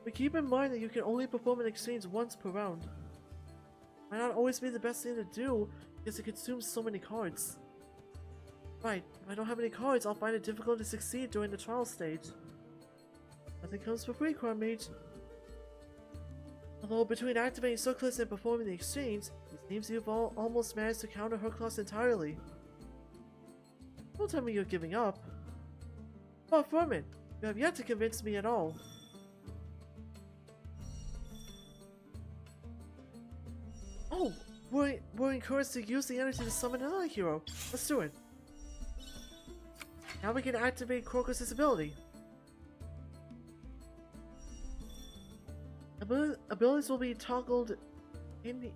But keep in mind that you can only perform an exchange once per round. Might not always be the best thing to do because it consumes so many cards. Right, if I don't have any cards, I'll find it difficult to succeed during the trial stage. Nothing comes for free, Crown Mage. Although between activating Circus and performing the exchange, it seems you've almost managed to counter her class entirely. Don't tell me you're giving up. Far from it. You have yet to convince me at all. Oh, we're encouraged to use the energy to summon another hero. Let's do it. Now we can activate Crocus's ability. Abilities will be toggled in the...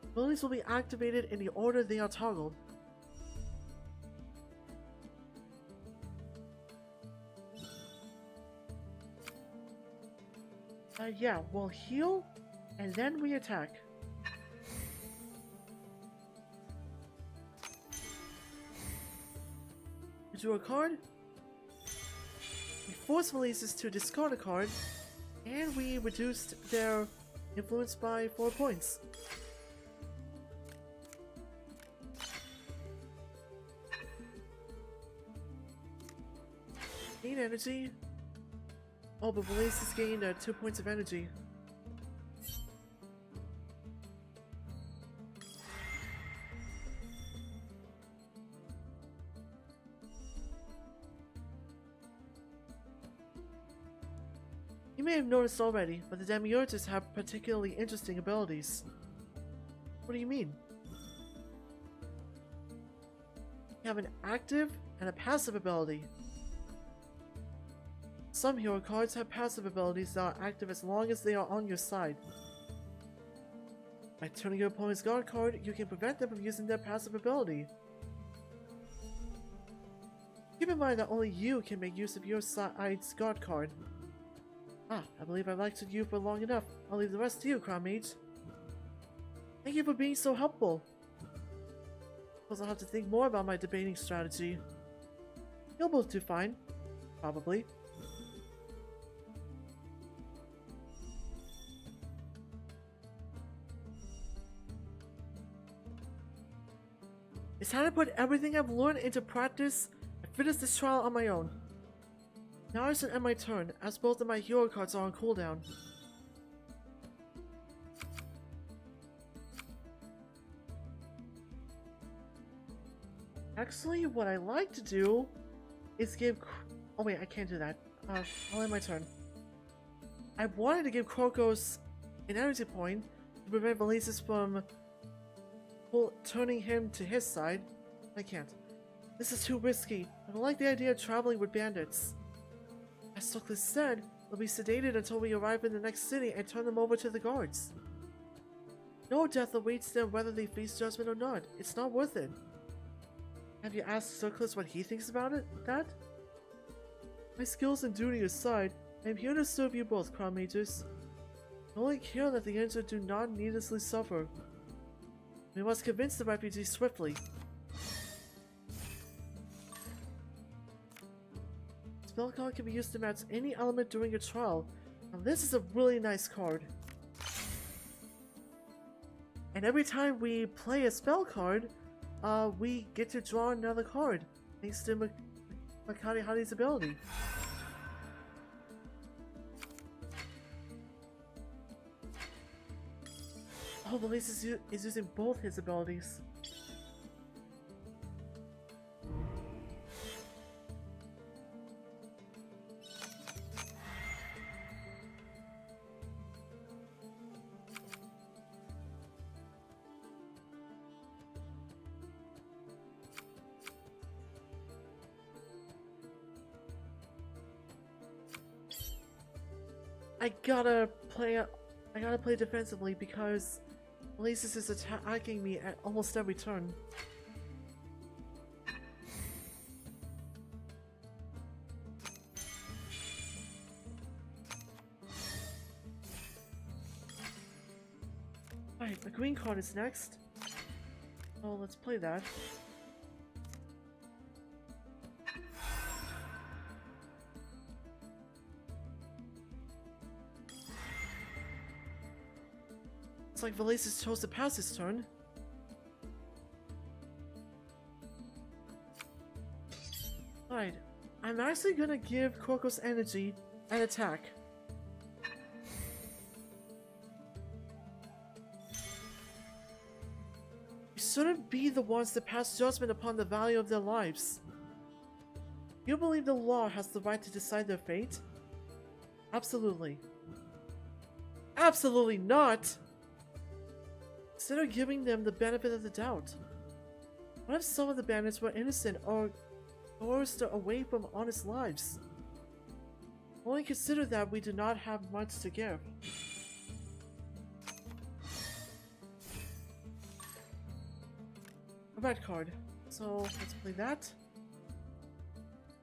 abilities will be activated in the order they are toggled. Yeah, we'll heal, and then we attack. We drew a card. We forced releases to discard a card, and we reduced their influence by 4 points. Gain energy. Oh, but releases gained 2 points of energy. You may have noticed already, but the Demiurges have particularly interesting abilities. What do you mean? You have an active and a passive ability. Some hero cards have passive abilities that are active as long as they are on your side. By turning your opponent's guard card, you can prevent them from using their passive ability. Keep in mind that only you can make use of your side's guard card. Ah, I believe I've lectured you for long enough. I'll leave the rest to you, Crown Mage. Thank you for being so helpful. Suppose I'll have to think more about my debating strategy. You'll both do fine. Probably. It's time to put everything I've learned into practice and finish this trial on my own. Now I should end my turn, as both of my hero cards are on cooldown. Actually, what I like to do is give... Oh wait, I can't do that. I'll end my turn. I wanted to give Krokos an energy point to prevent Valises from turning him to his side. I can't. This is too risky. I don't like the idea of traveling with bandits. As Soklis said, they'll be sedated until we arrive in the next city and turn them over to the guards. No death awaits them whether they face judgment or not. It's not worth it. Have you asked Soklis what he thinks about that? My skills and duty aside, I am here to serve you both, Crown Mages. I only care that the injured do not needlessly suffer. We must convince the refugees swiftly. Spell card can be used to match any element during your trial. Now this is a really nice card. And every time we play a spell card, we get to draw another card, thanks to Makari-Hari's ability. Oh, Valise is using both his abilities. I gotta play defensively because Blasis is attacking me at almost every turn. Alright, the green card is next. Oh, let's play that. It's like Valasis chose to pass his turn. Alright, I'm actually gonna give Korkos energy and attack. We shouldn't be the ones to pass judgment upon the value of their lives. You believe the law has the right to decide their fate? Absolutely. Absolutely not! Instead of giving them the benefit of the doubt. What if some of the bandits were innocent or coerced away from honest lives? Only consider that we do not have much to give. A red card. So, let's play that.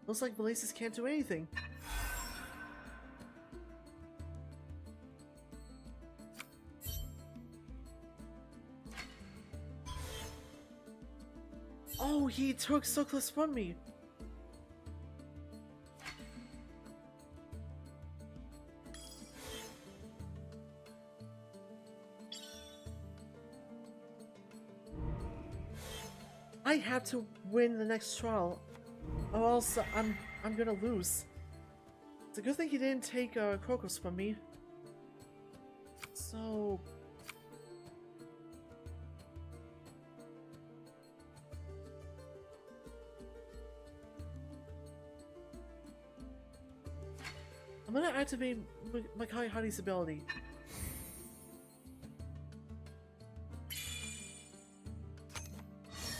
Looks like Valasis can't do anything. Oh, he took Sockless from me. I have to win the next trial, or else I'm gonna lose. It's a good thing he didn't take Korkos from me. So I'm gonna activate Makari-Hari's ability.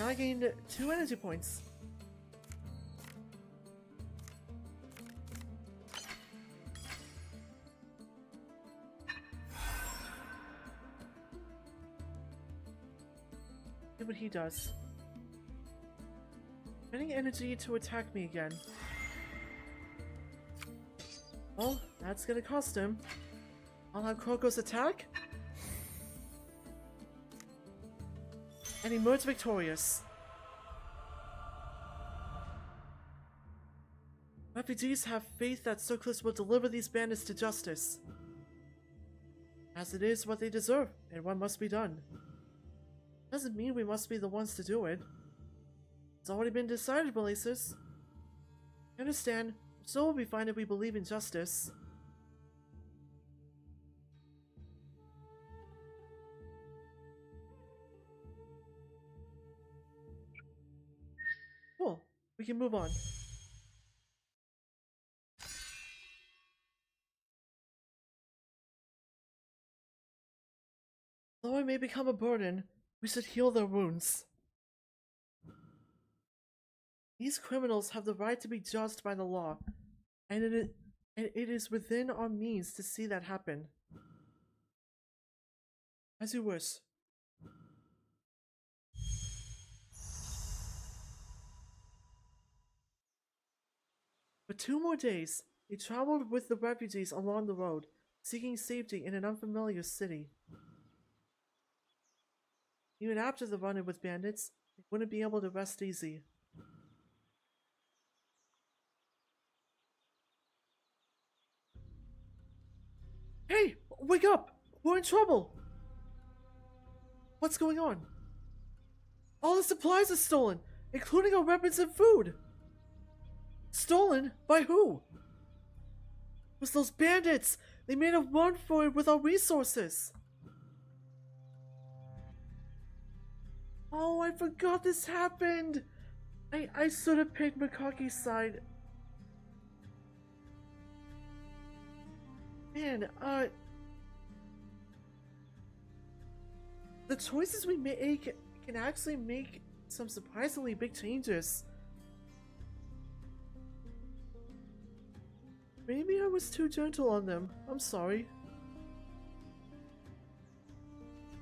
Now I gained 2 energy points. See what he does. Spending energy to attack me again. Well, that's gonna cost him. I'll have Korkos attack. And emerge victorious. Refugees have faith that Circlus will deliver these bandits to justice. As it is what they deserve, and what must be done. Doesn't mean we must be the ones to do it. It's already been decided, Belasis. You understand, so will be fine if we believe in justice. Cool. We can move on. Though I may become a burden, we should heal their wounds. These criminals have the right to be judged by the law, and it is within our means to see that happen. As you wish. For 2 more days, they traveled with the refugees along the road, seeking safety in an unfamiliar city. Even after the run-in with bandits, they wouldn't be able to rest easy. Hey! Wake up! We're in trouble! What's going on? All the supplies are stolen, including our weapons and food! Stolen? By who? It was those bandits! They made a run for it with our resources! Oh, I forgot this happened! I should have picked Makaki's side. Man, the choices we make can actually make some surprisingly big changes. Maybe I was too gentle on them. I'm sorry.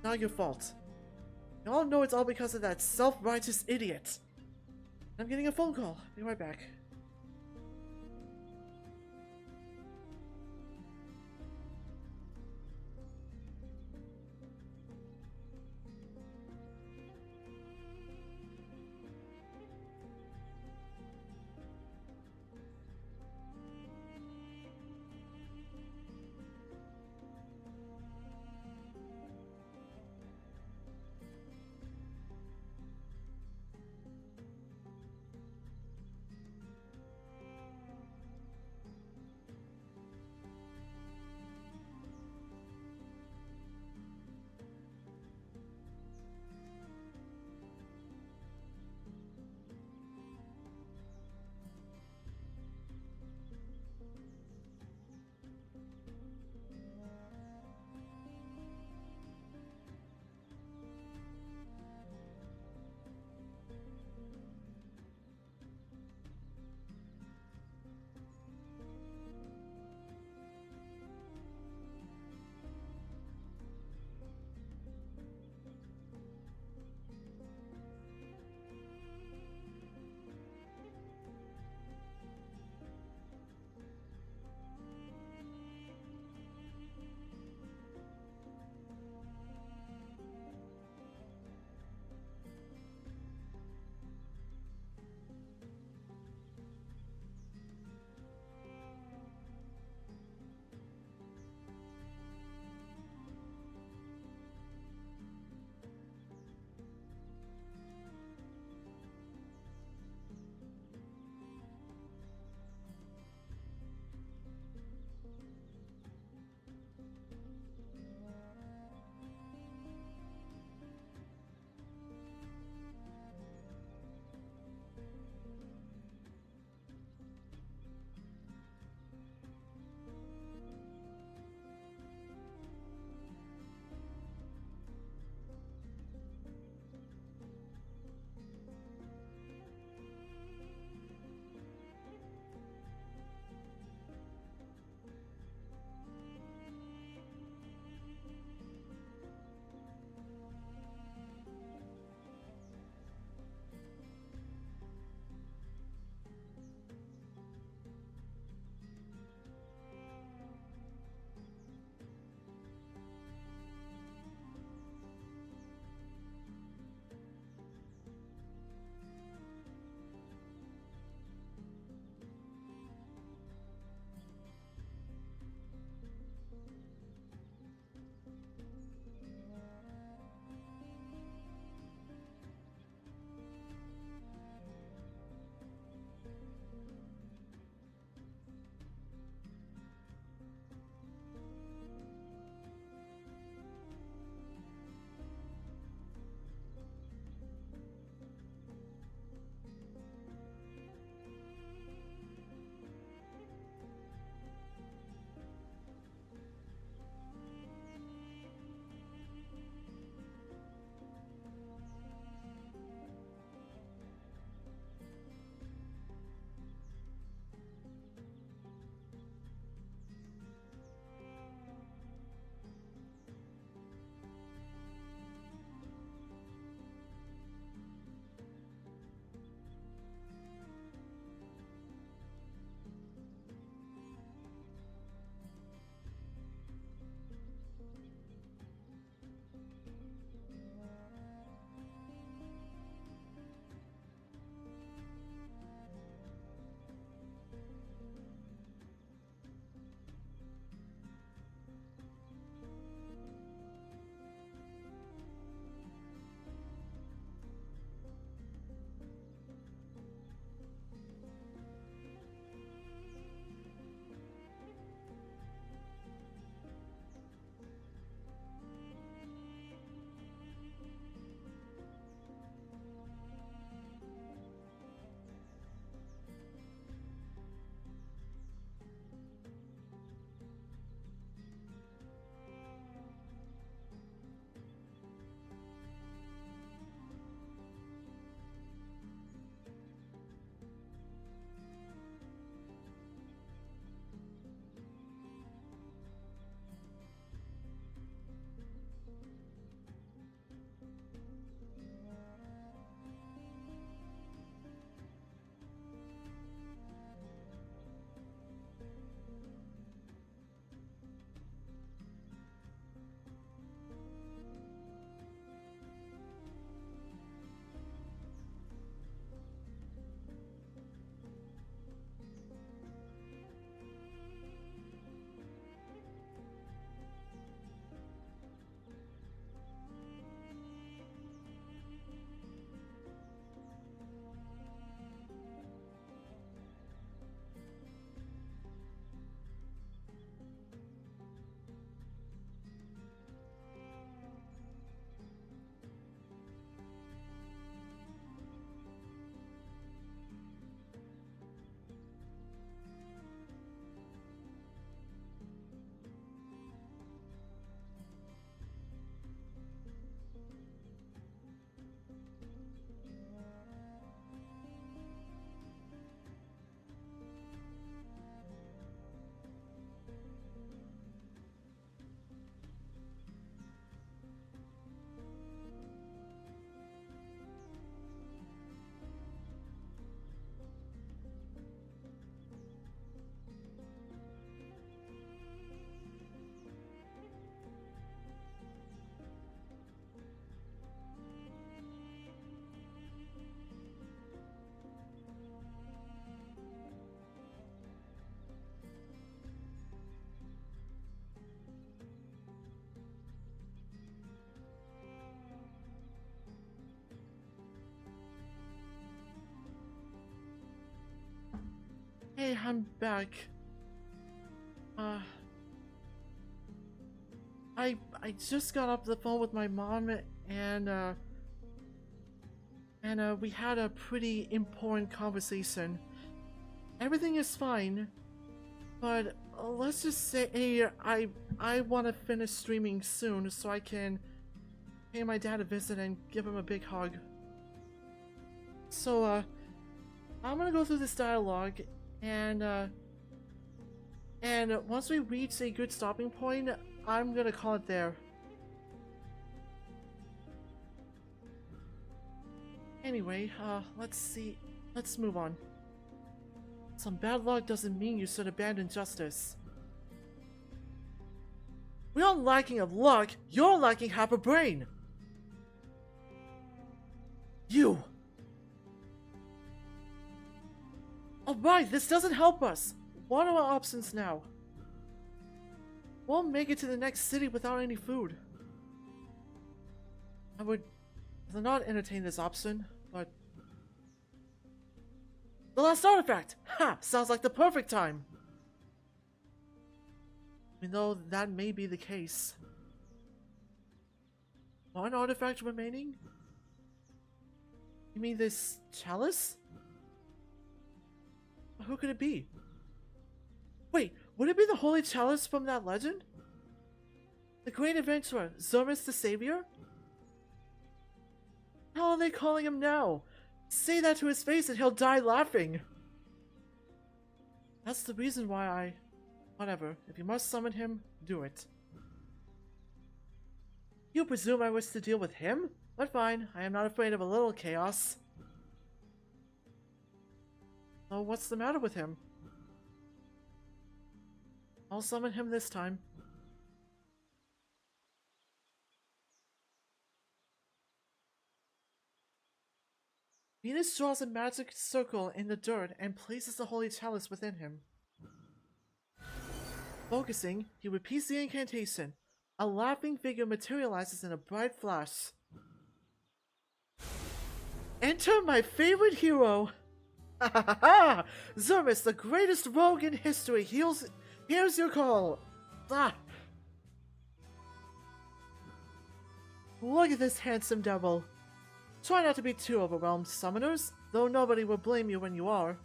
Not your fault. You all know it's all because of that self-righteous idiot. I'm getting a phone call. Be right back. Hey, I'm back. I just got off the phone with my mom and we had a pretty important conversation. Everything is fine, but let's just say I want to finish streaming soon so I can pay my dad a visit and give him a big hug. So I'm gonna go through this dialogue and once we reach a good stopping point, I'm gonna call it there. Anyway, let's see. Let's move on. Some bad luck doesn't mean you should abandon justice. We aren't lacking of luck, you're lacking half a brain! You! Alright, this doesn't help us! What are our options now? We'll make it to the next city without any food. I would not entertain this option, but... The last artifact! Ha! Sounds like the perfect time! Even though that may be the case. One artifact remaining? You mean this chalice? Who could it be? Wait, would it be the holy chalice from that legend? The great adventurer, Zermus the Savior? How are they calling him now? Say that to his face and he'll die laughing. That's the reason why I... Whatever, if you must summon him, do it. You presume I wish to deal with him? But fine, I am not afraid of a little chaos. Oh, what's the matter with him? I'll summon him this time. Venus draws a magic circle in the dirt and places the holy chalice within him. Focusing, he repeats the incantation. A laughing figure materializes in a bright flash. Enter my favorite hero! Ha ha ha ha! Zermus, the greatest rogue in history, here's your call! Ah! Look at this handsome devil. Try not to be too overwhelmed, summoners, though nobody will blame you when you are.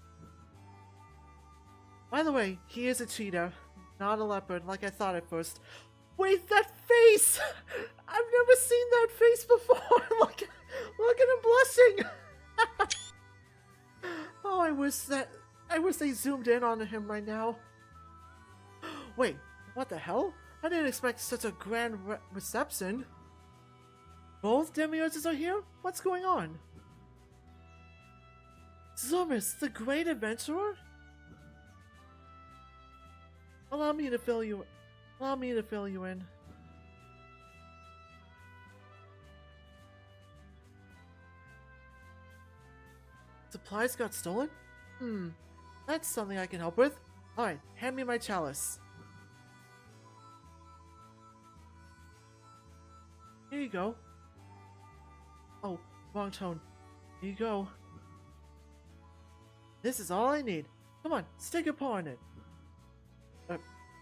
By the way, he is a cheetah, not a leopard like I thought at first. Wait, that face! I've never seen that face before! Look at him blushing! Oh, I wish they zoomed in on him right now. Wait, what the hell? I didn't expect such a grand reception. Both demiurges are here? What's going on? Zermus, the great adventurer? Allow me to fill you in. Supplies got stolen? That's something I can help with. Alright, hand me my chalice. Here you go. Oh, wrong tone. Here you go. This is all I need. Come on, stick your paw in it.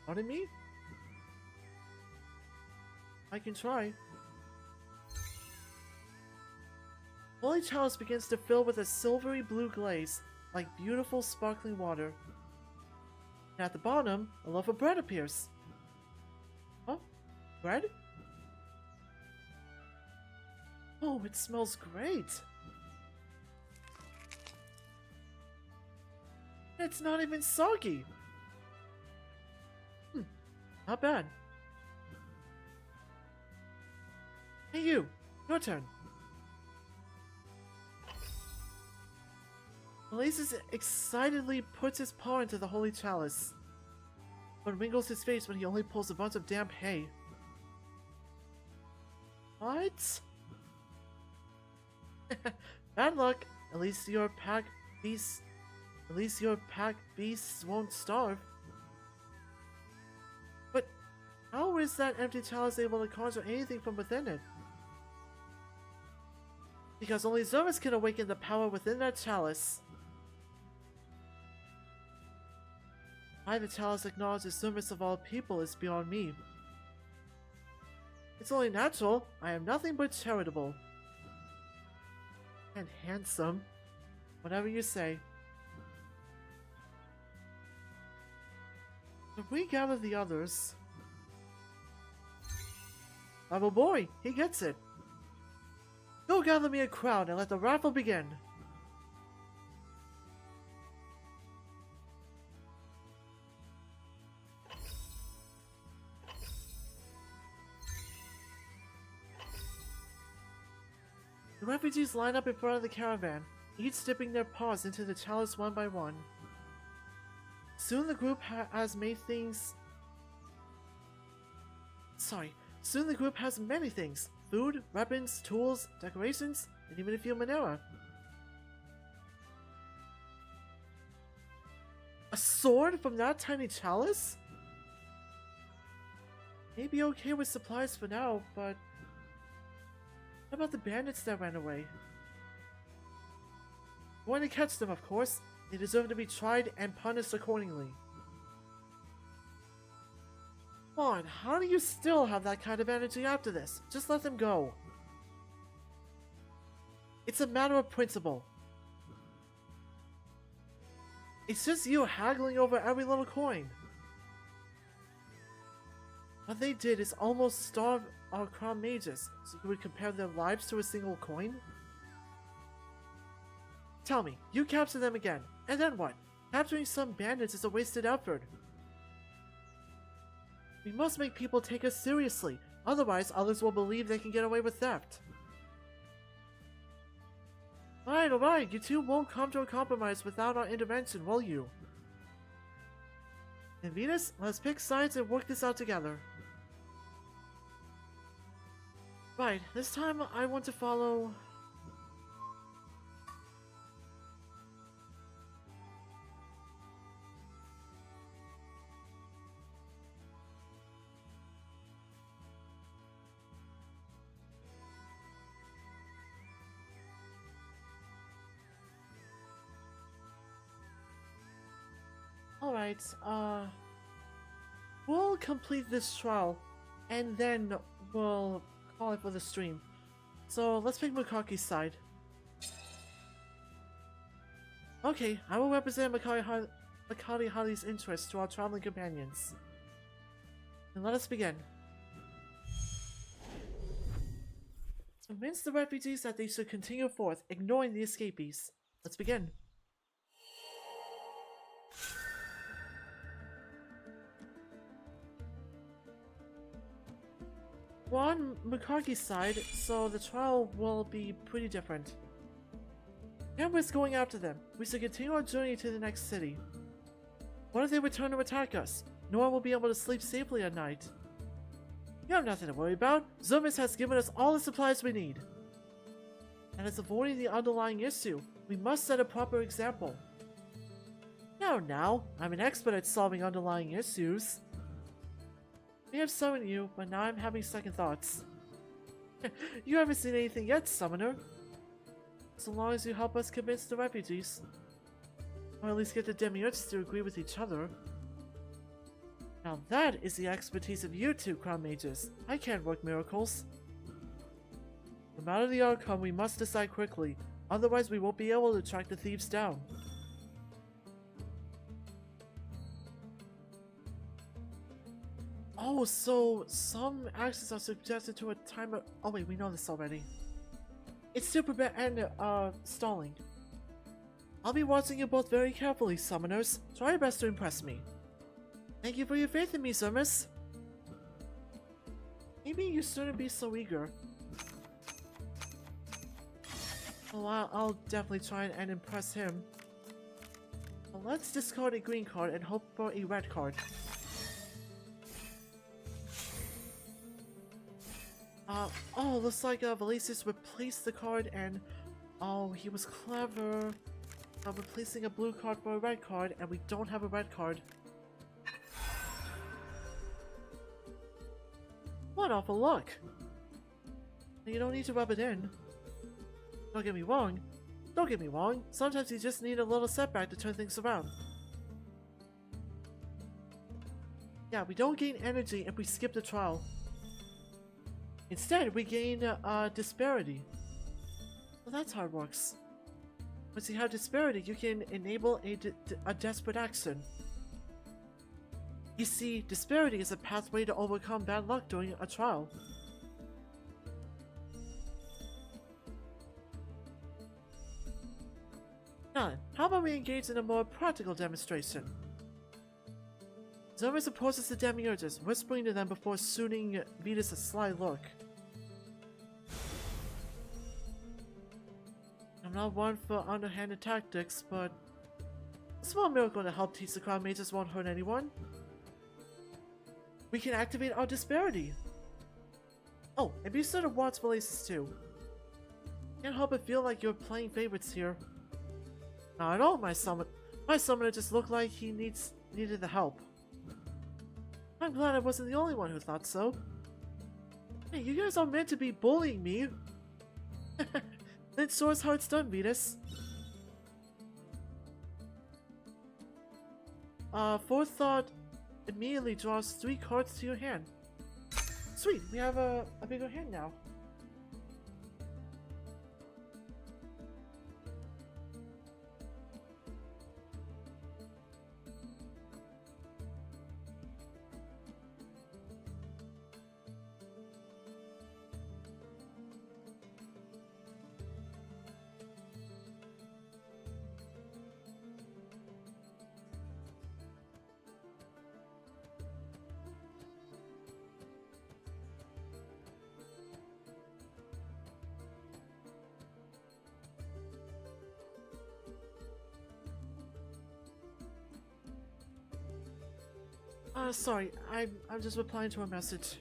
Pardon me? I can try. Holy chalice begins to fill with a silvery blue glaze, like beautiful sparkling water. And at the bottom, a loaf of bread appears. Huh? Bread? Oh, it smells great! It's not even soggy! Not bad. Hey you! Your turn! Blaze excitedly puts his paw into the holy chalice, but wrinkles his face when he only pulls a bunch of damp hay. What? Bad luck. At least your pack beasts won't starve. But how is that empty chalice able to conjure anything from within it? Because only Zermus can awaken the power within that chalice. Why the Chalice acknowledges service of all people is beyond me. It's only natural. I am nothing but charitable. And handsome. Whatever you say. If we gather the others... Bravo boy! He gets it! Go gather me a crowd and let the raffle begin! The refugees line up in front of the caravan, each dipping their paws into the chalice one by one. Soon the group has many things... Soon the group has many things. Food, weapons, tools, decorations, and even a few Monera. A sword from that tiny chalice? Maybe okay with supplies for now, but... What about the bandits that ran away? I want to catch them, of course. They deserve to be tried and punished accordingly. Come on, how do you still have that kind of energy after this? Just let them go. It's a matter of principle. It's just you haggling over every little coin. What they did is almost starve our crown mages, so you would compare their lives to a single coin? Tell me, you capture them again, and then what? Capturing some bandits is a wasted effort. We must make people take us seriously, otherwise others will believe they can get away with theft. Alright, you two won't come to a compromise without our intervention, will you? And Venus, let's pick sides and work this out together. Right, this time I want to follow... Alright, we'll complete this trial, and then we'll call it for the stream. So, let's pick Makaki's side. Okay, I will represent Makari-Hari's interests to our traveling companions. And let us begin. Convince the refugees that they should continue forth, ignoring the escapees. Let's begin. We're on Makaki's side, so the trial will be pretty different. Can't risk going after them. We should continue our journey to the next city. What if they return to attack us? No one will be able to sleep safely at night. You have nothing to worry about. Zermis has given us all the supplies we need. And it's avoiding the underlying issue. We must set a proper example. Now, I'm an expert at solving underlying issues. I may have summoned you, but now I'm having second thoughts. You haven't seen anything yet, Summoner. So long as you help us convince the refugees. Or at least get the demiurges to agree with each other. Now that is the expertise of you two, Crown Mages. I can't work miracles. No matter the outcome, we must decide quickly. Otherwise we won't be able to track the thieves down. Oh, so some actions are suggested to a timer. Oh wait, we know this already. It's super bad and stalling. I'll be watching you both very carefully, summoners. Try your best to impress me. Thank you for your faith in me, Zermis. Maybe you shouldn't be so eager. Oh, I'll definitely try and impress him. Well, let's discard a green card and hope for a red card. Oh, looks like Valesius replaced the card and... Oh, he was clever. Replacing a blue card for a red card, and we don't have a red card. What awful luck! You don't need to rub it in. Don't get me wrong. Sometimes you just need a little setback to turn things around. Yeah, we don't gain energy if we skip the trial. Instead, we gain disparity. Well, that's how it works. Once you have disparity, you can enable a desperate action. You see, disparity is a pathway to overcome bad luck during a trial. Now, how about we engage in a more practical demonstration? Zerus approaches the demiurges, whispering to them before shooting Vetus a sly look. I'm not one for underhanded tactics, but a small miracle to help teach the crown mages won't hurt anyone. We can activate our disparity. Oh, and be sure to watch Valaces too. Can't help but feel like you're playing favorites here. Not at all, my summoner just looked like he needed the help. I'm glad I wasn't the only one who thought so. Hey, you guys aren't meant to be bullying me. Then so is how it's done, Vetus. Forethought immediately draws 3 cards to your hand. Sweet, we have a bigger hand now. Sorry, I'm just replying to a message.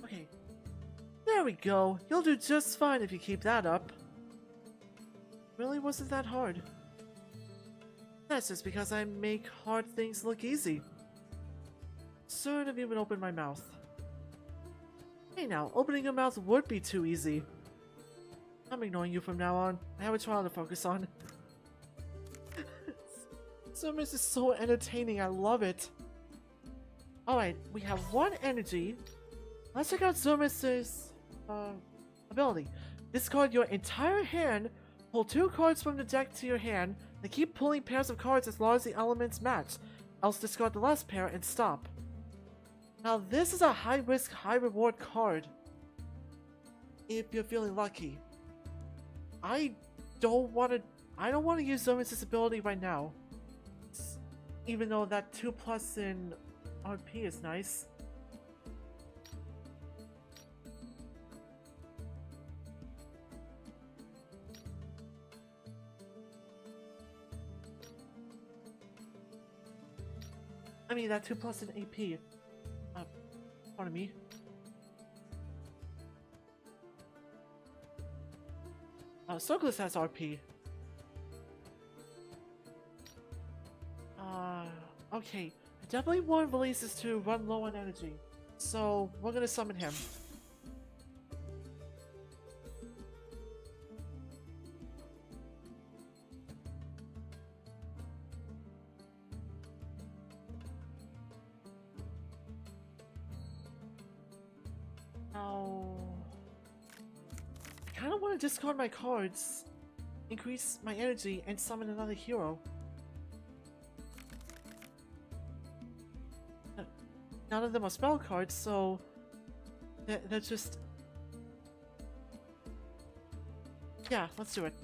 Okay. There we go. You'll do just fine if you keep that up. Really wasn't that hard. That's just because I make hard things look easy. Shouldn't have even opened my mouth. Hey now, opening your mouth would be too easy. I'm ignoring you from now on. I have a trial to focus on. Zerus is so entertaining, I love it. Alright, we have 1 energy. Let's check out Zerus' ability. Discard your entire hand, pull 2 cards from the deck to your hand, then keep pulling pairs of cards as long as the elements match, else discard the last pair and stop. Now this is a high-risk, high-reward card. If you're feeling lucky. I don't want to use Zerus' ability right now. Even though that 2+ in RP is nice. I mean, that 2+ in AP. Pardon me. Circus has RP. Okay. I definitely want Valaces to run low on energy. So, we're gonna summon him. I kinda want to discard my cards, increase my energy, and summon another hero. None of them are spell cards, so they're just... Yeah, let's do it.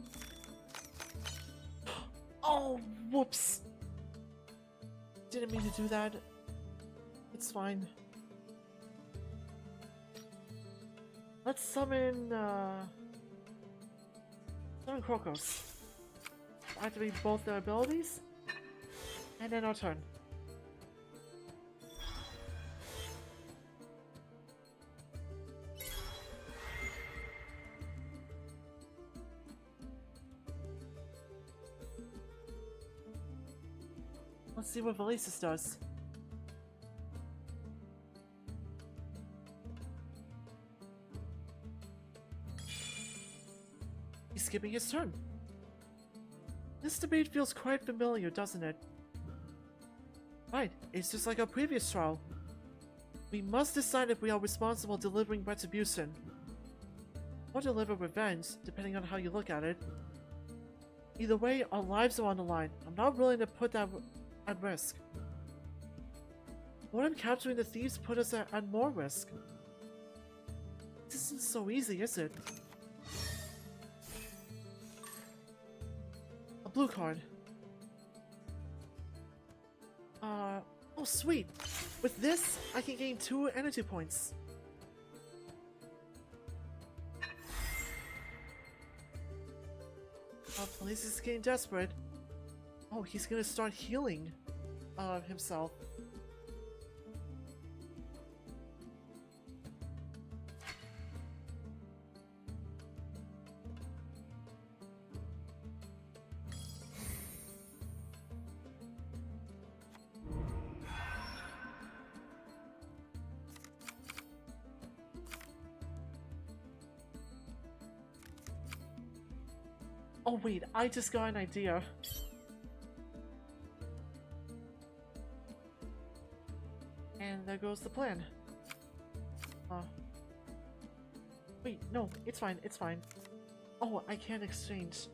Oh, whoops! Didn't mean to do that. It's fine. Let's summon Krokos. Activate both their abilities, and then our turn. Let's see what Valisis does. He's skipping his turn. This debate feels quite familiar, doesn't it? Right, it's just like our previous trial. We must decide if we are responsible delivering retribution. Or deliver revenge, depending on how you look at it. Either way, our lives are on the line. I'm not willing to put that at risk. What if capturing the thieves put us at more risk? This isn't so easy, is it? A blue card. Oh sweet! With this, I can gain 2 energy points. Police is getting desperate. Oh, he's gonna start healing himself. Oh wait, I just got an idea. And there goes the plan. Wait, no, it's fine, it's fine. Oh, I can't exchange.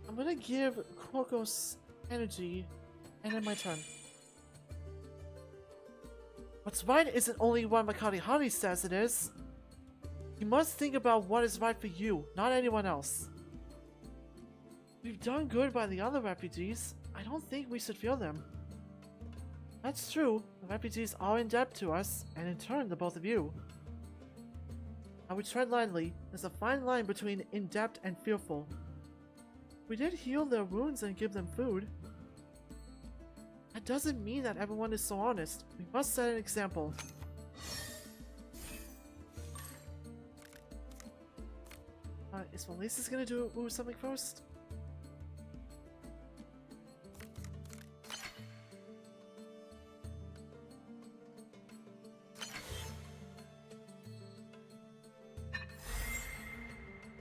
I'm gonna give Krokos energy, and then my turn. What's right isn't only what Makari-Hari says it is. You must think about what is right for you, not anyone else. We've done good by the other refugees. I don't think we should fear them. That's true. The refugees are in debt to us, and in turn the both of you. I would tread lightly. There's a fine line between in debt and fearful. We did heal their wounds and give them food. That doesn't mean that everyone is so honest. We must set an example. Is Valisis gonna do something first?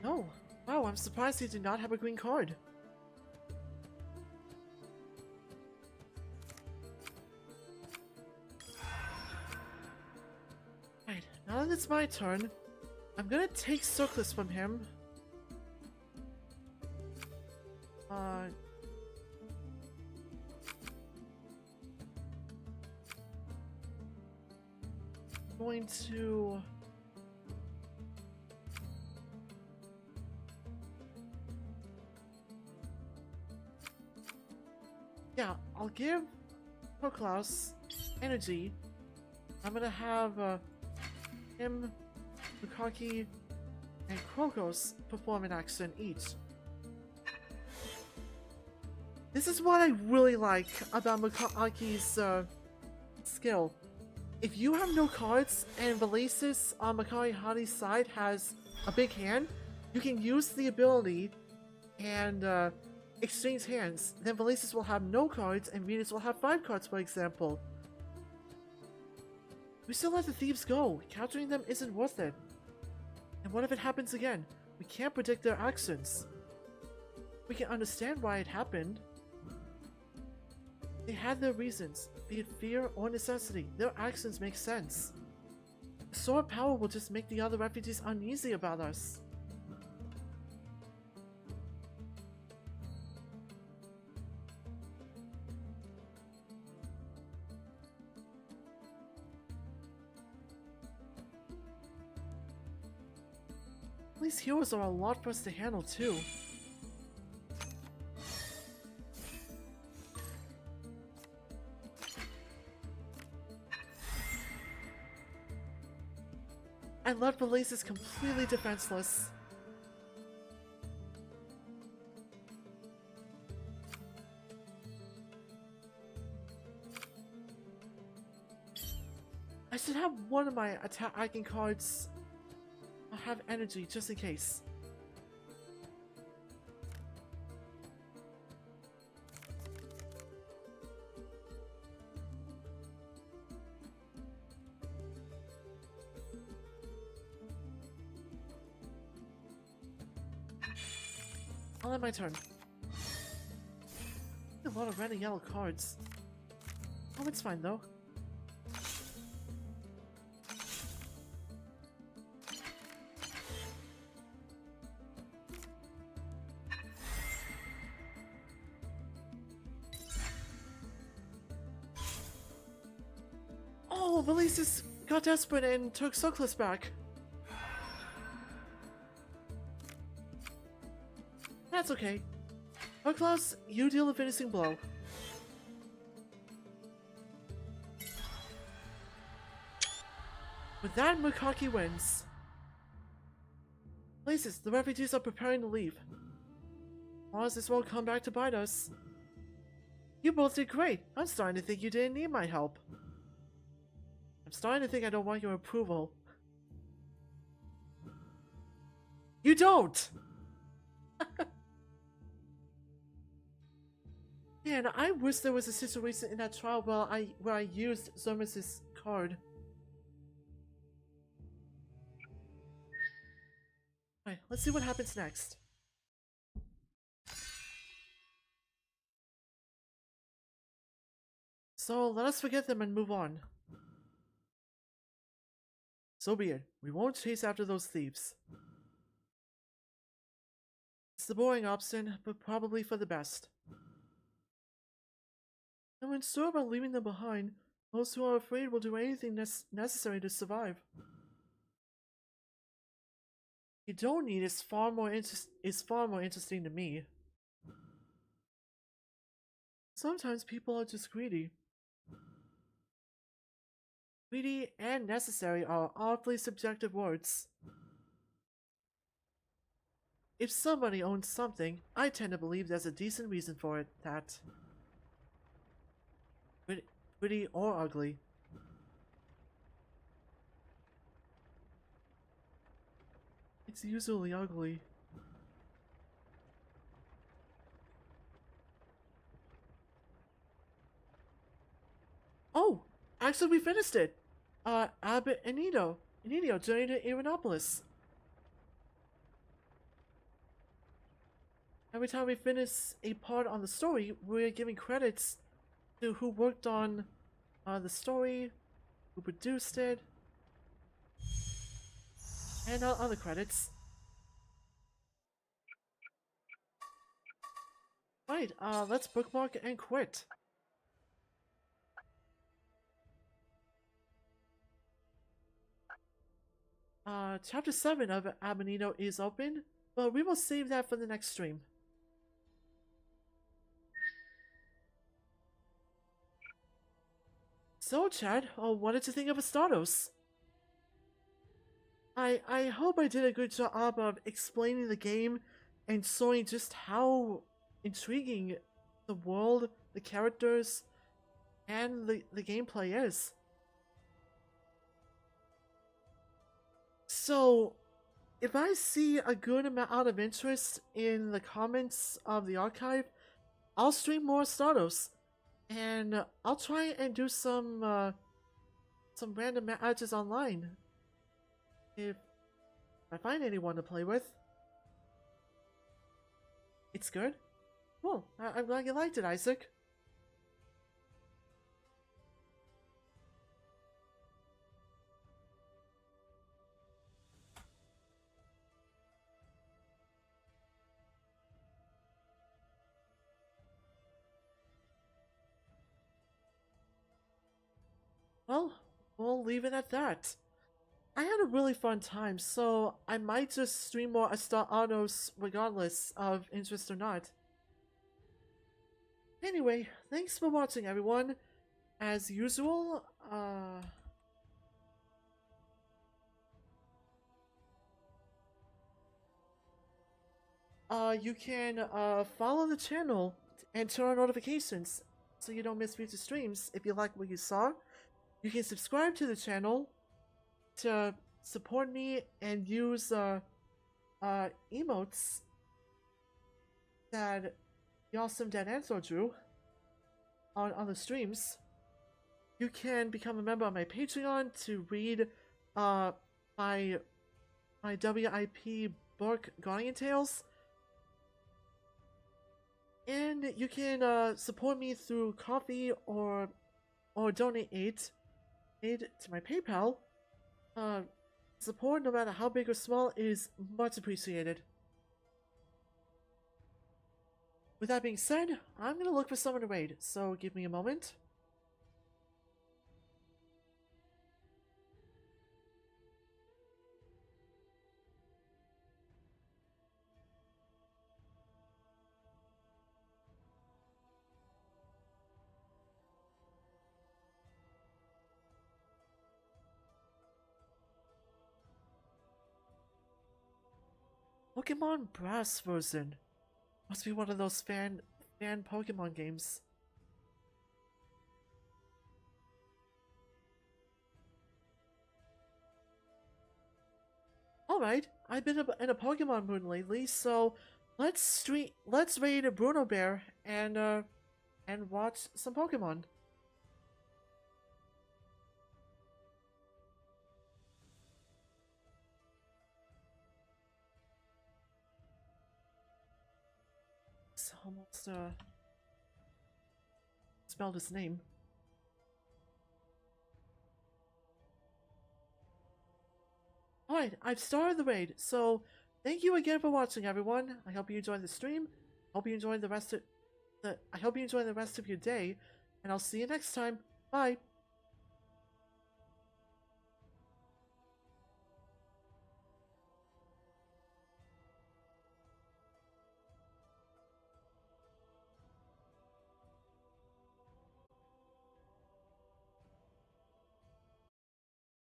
No. Wow, I'm surprised he did not have a green card. Right, now that it's my turn, I'm gonna take Circlus from him. Going to... Yeah, I'll give Proklaus energy. I'm gonna have him, Bukaki, and Krokos perform an action each. This is what I really like about Mukaki's skill. If you have no cards and Valisis on Makari-Hari's side has a big hand, you can use the ability and exchange hands. Then Valisis will have no cards and Venus will have 5 cards, for example. We still let the thieves go. Capturing them isn't worth it. And what if it happens again? We can't predict their actions. We can understand why it happened. They had their reasons, be it fear or necessity. Their actions make sense. Sword power will just make the other refugees uneasy about us. These heroes are a lot for us to handle too. I left Valisis completely defenseless. I should have one of my attacking cards. I'll have energy just in case. I'll have my turn. A lot of red and yellow cards. Oh, it's fine though. Oh, Valises got desperate and took Sockless back. That's okay. Hookloss, you deal a finishing blow. With that, Makaki wins. Places, the refugees are preparing to leave. Mars, this won't come back to bite us. You both did great. I'm starting to think you didn't need my help. I'm starting to think I don't want your approval. You don't! Man, I wish there was a situation in that trial where I used Zermus' card. Alright, let's see what happens next. So, let us forget them and move on. So be it. We won't chase after those thieves. It's the boring option, but probably for the best. And when sure about leaving them behind, those who are afraid will do anything necessary to survive. You don't need is far more interesting to me. Sometimes people are just greedy. Greedy and necessary are awfully subjective words. If somebody owns something, I tend to believe there's a decent reason for it, that pretty or ugly. It's usually ugly. Oh! Actually, we finished it! Abbott and Enido journey to Irinipolis. Every time we finish a part on the story, we're giving credits to who worked on the story, who produced it, and other credits. Right, let's bookmark and quit. Chapter 7 of Abenito is open, but we will save that for the next stream. So, Chad, what did you think of Astatos? I hope I did a good job of explaining the game and showing just how intriguing the world, the characters, and the gameplay is. So, if I see a good amount of interest in the comments of the archive, I'll stream more Astatos. And I'll try and do some random matches online. If I find anyone to play with. It's good? Cool. I'm glad you liked it, Isaac. Well, we'll leave it at that. I had a really fun time, so I might just stream more Astatos regardless of interest or not. Anyway, thanks for watching, everyone. As usual, you can follow the channel and turn on notifications so you don't miss future streams. If you like what you saw, You can subscribe to the channel to support me and use emotes that the awesome Dead Answer drew on the streams. You can become a member of my Patreon to read my WIP book Guardian Tales. And you can support me through coffee or donate aid to my PayPal. Support, no matter how big or small, is much appreciated. With that being said, I'm gonna look for someone to raid, so give me a moment. Pokemon Brass version. Must be one of those fan Pokemon games. Alright, I've been in a Pokemon mood lately, so let's raid Bruno Bear and watch some Pokemon. It's almost spelled his name. Alright, I've started the raid, so thank you again for watching, everyone. I hope you enjoyed the stream. Hope you enjoyed the rest of I hope you enjoy the rest of your day, and I'll see you next time. Bye.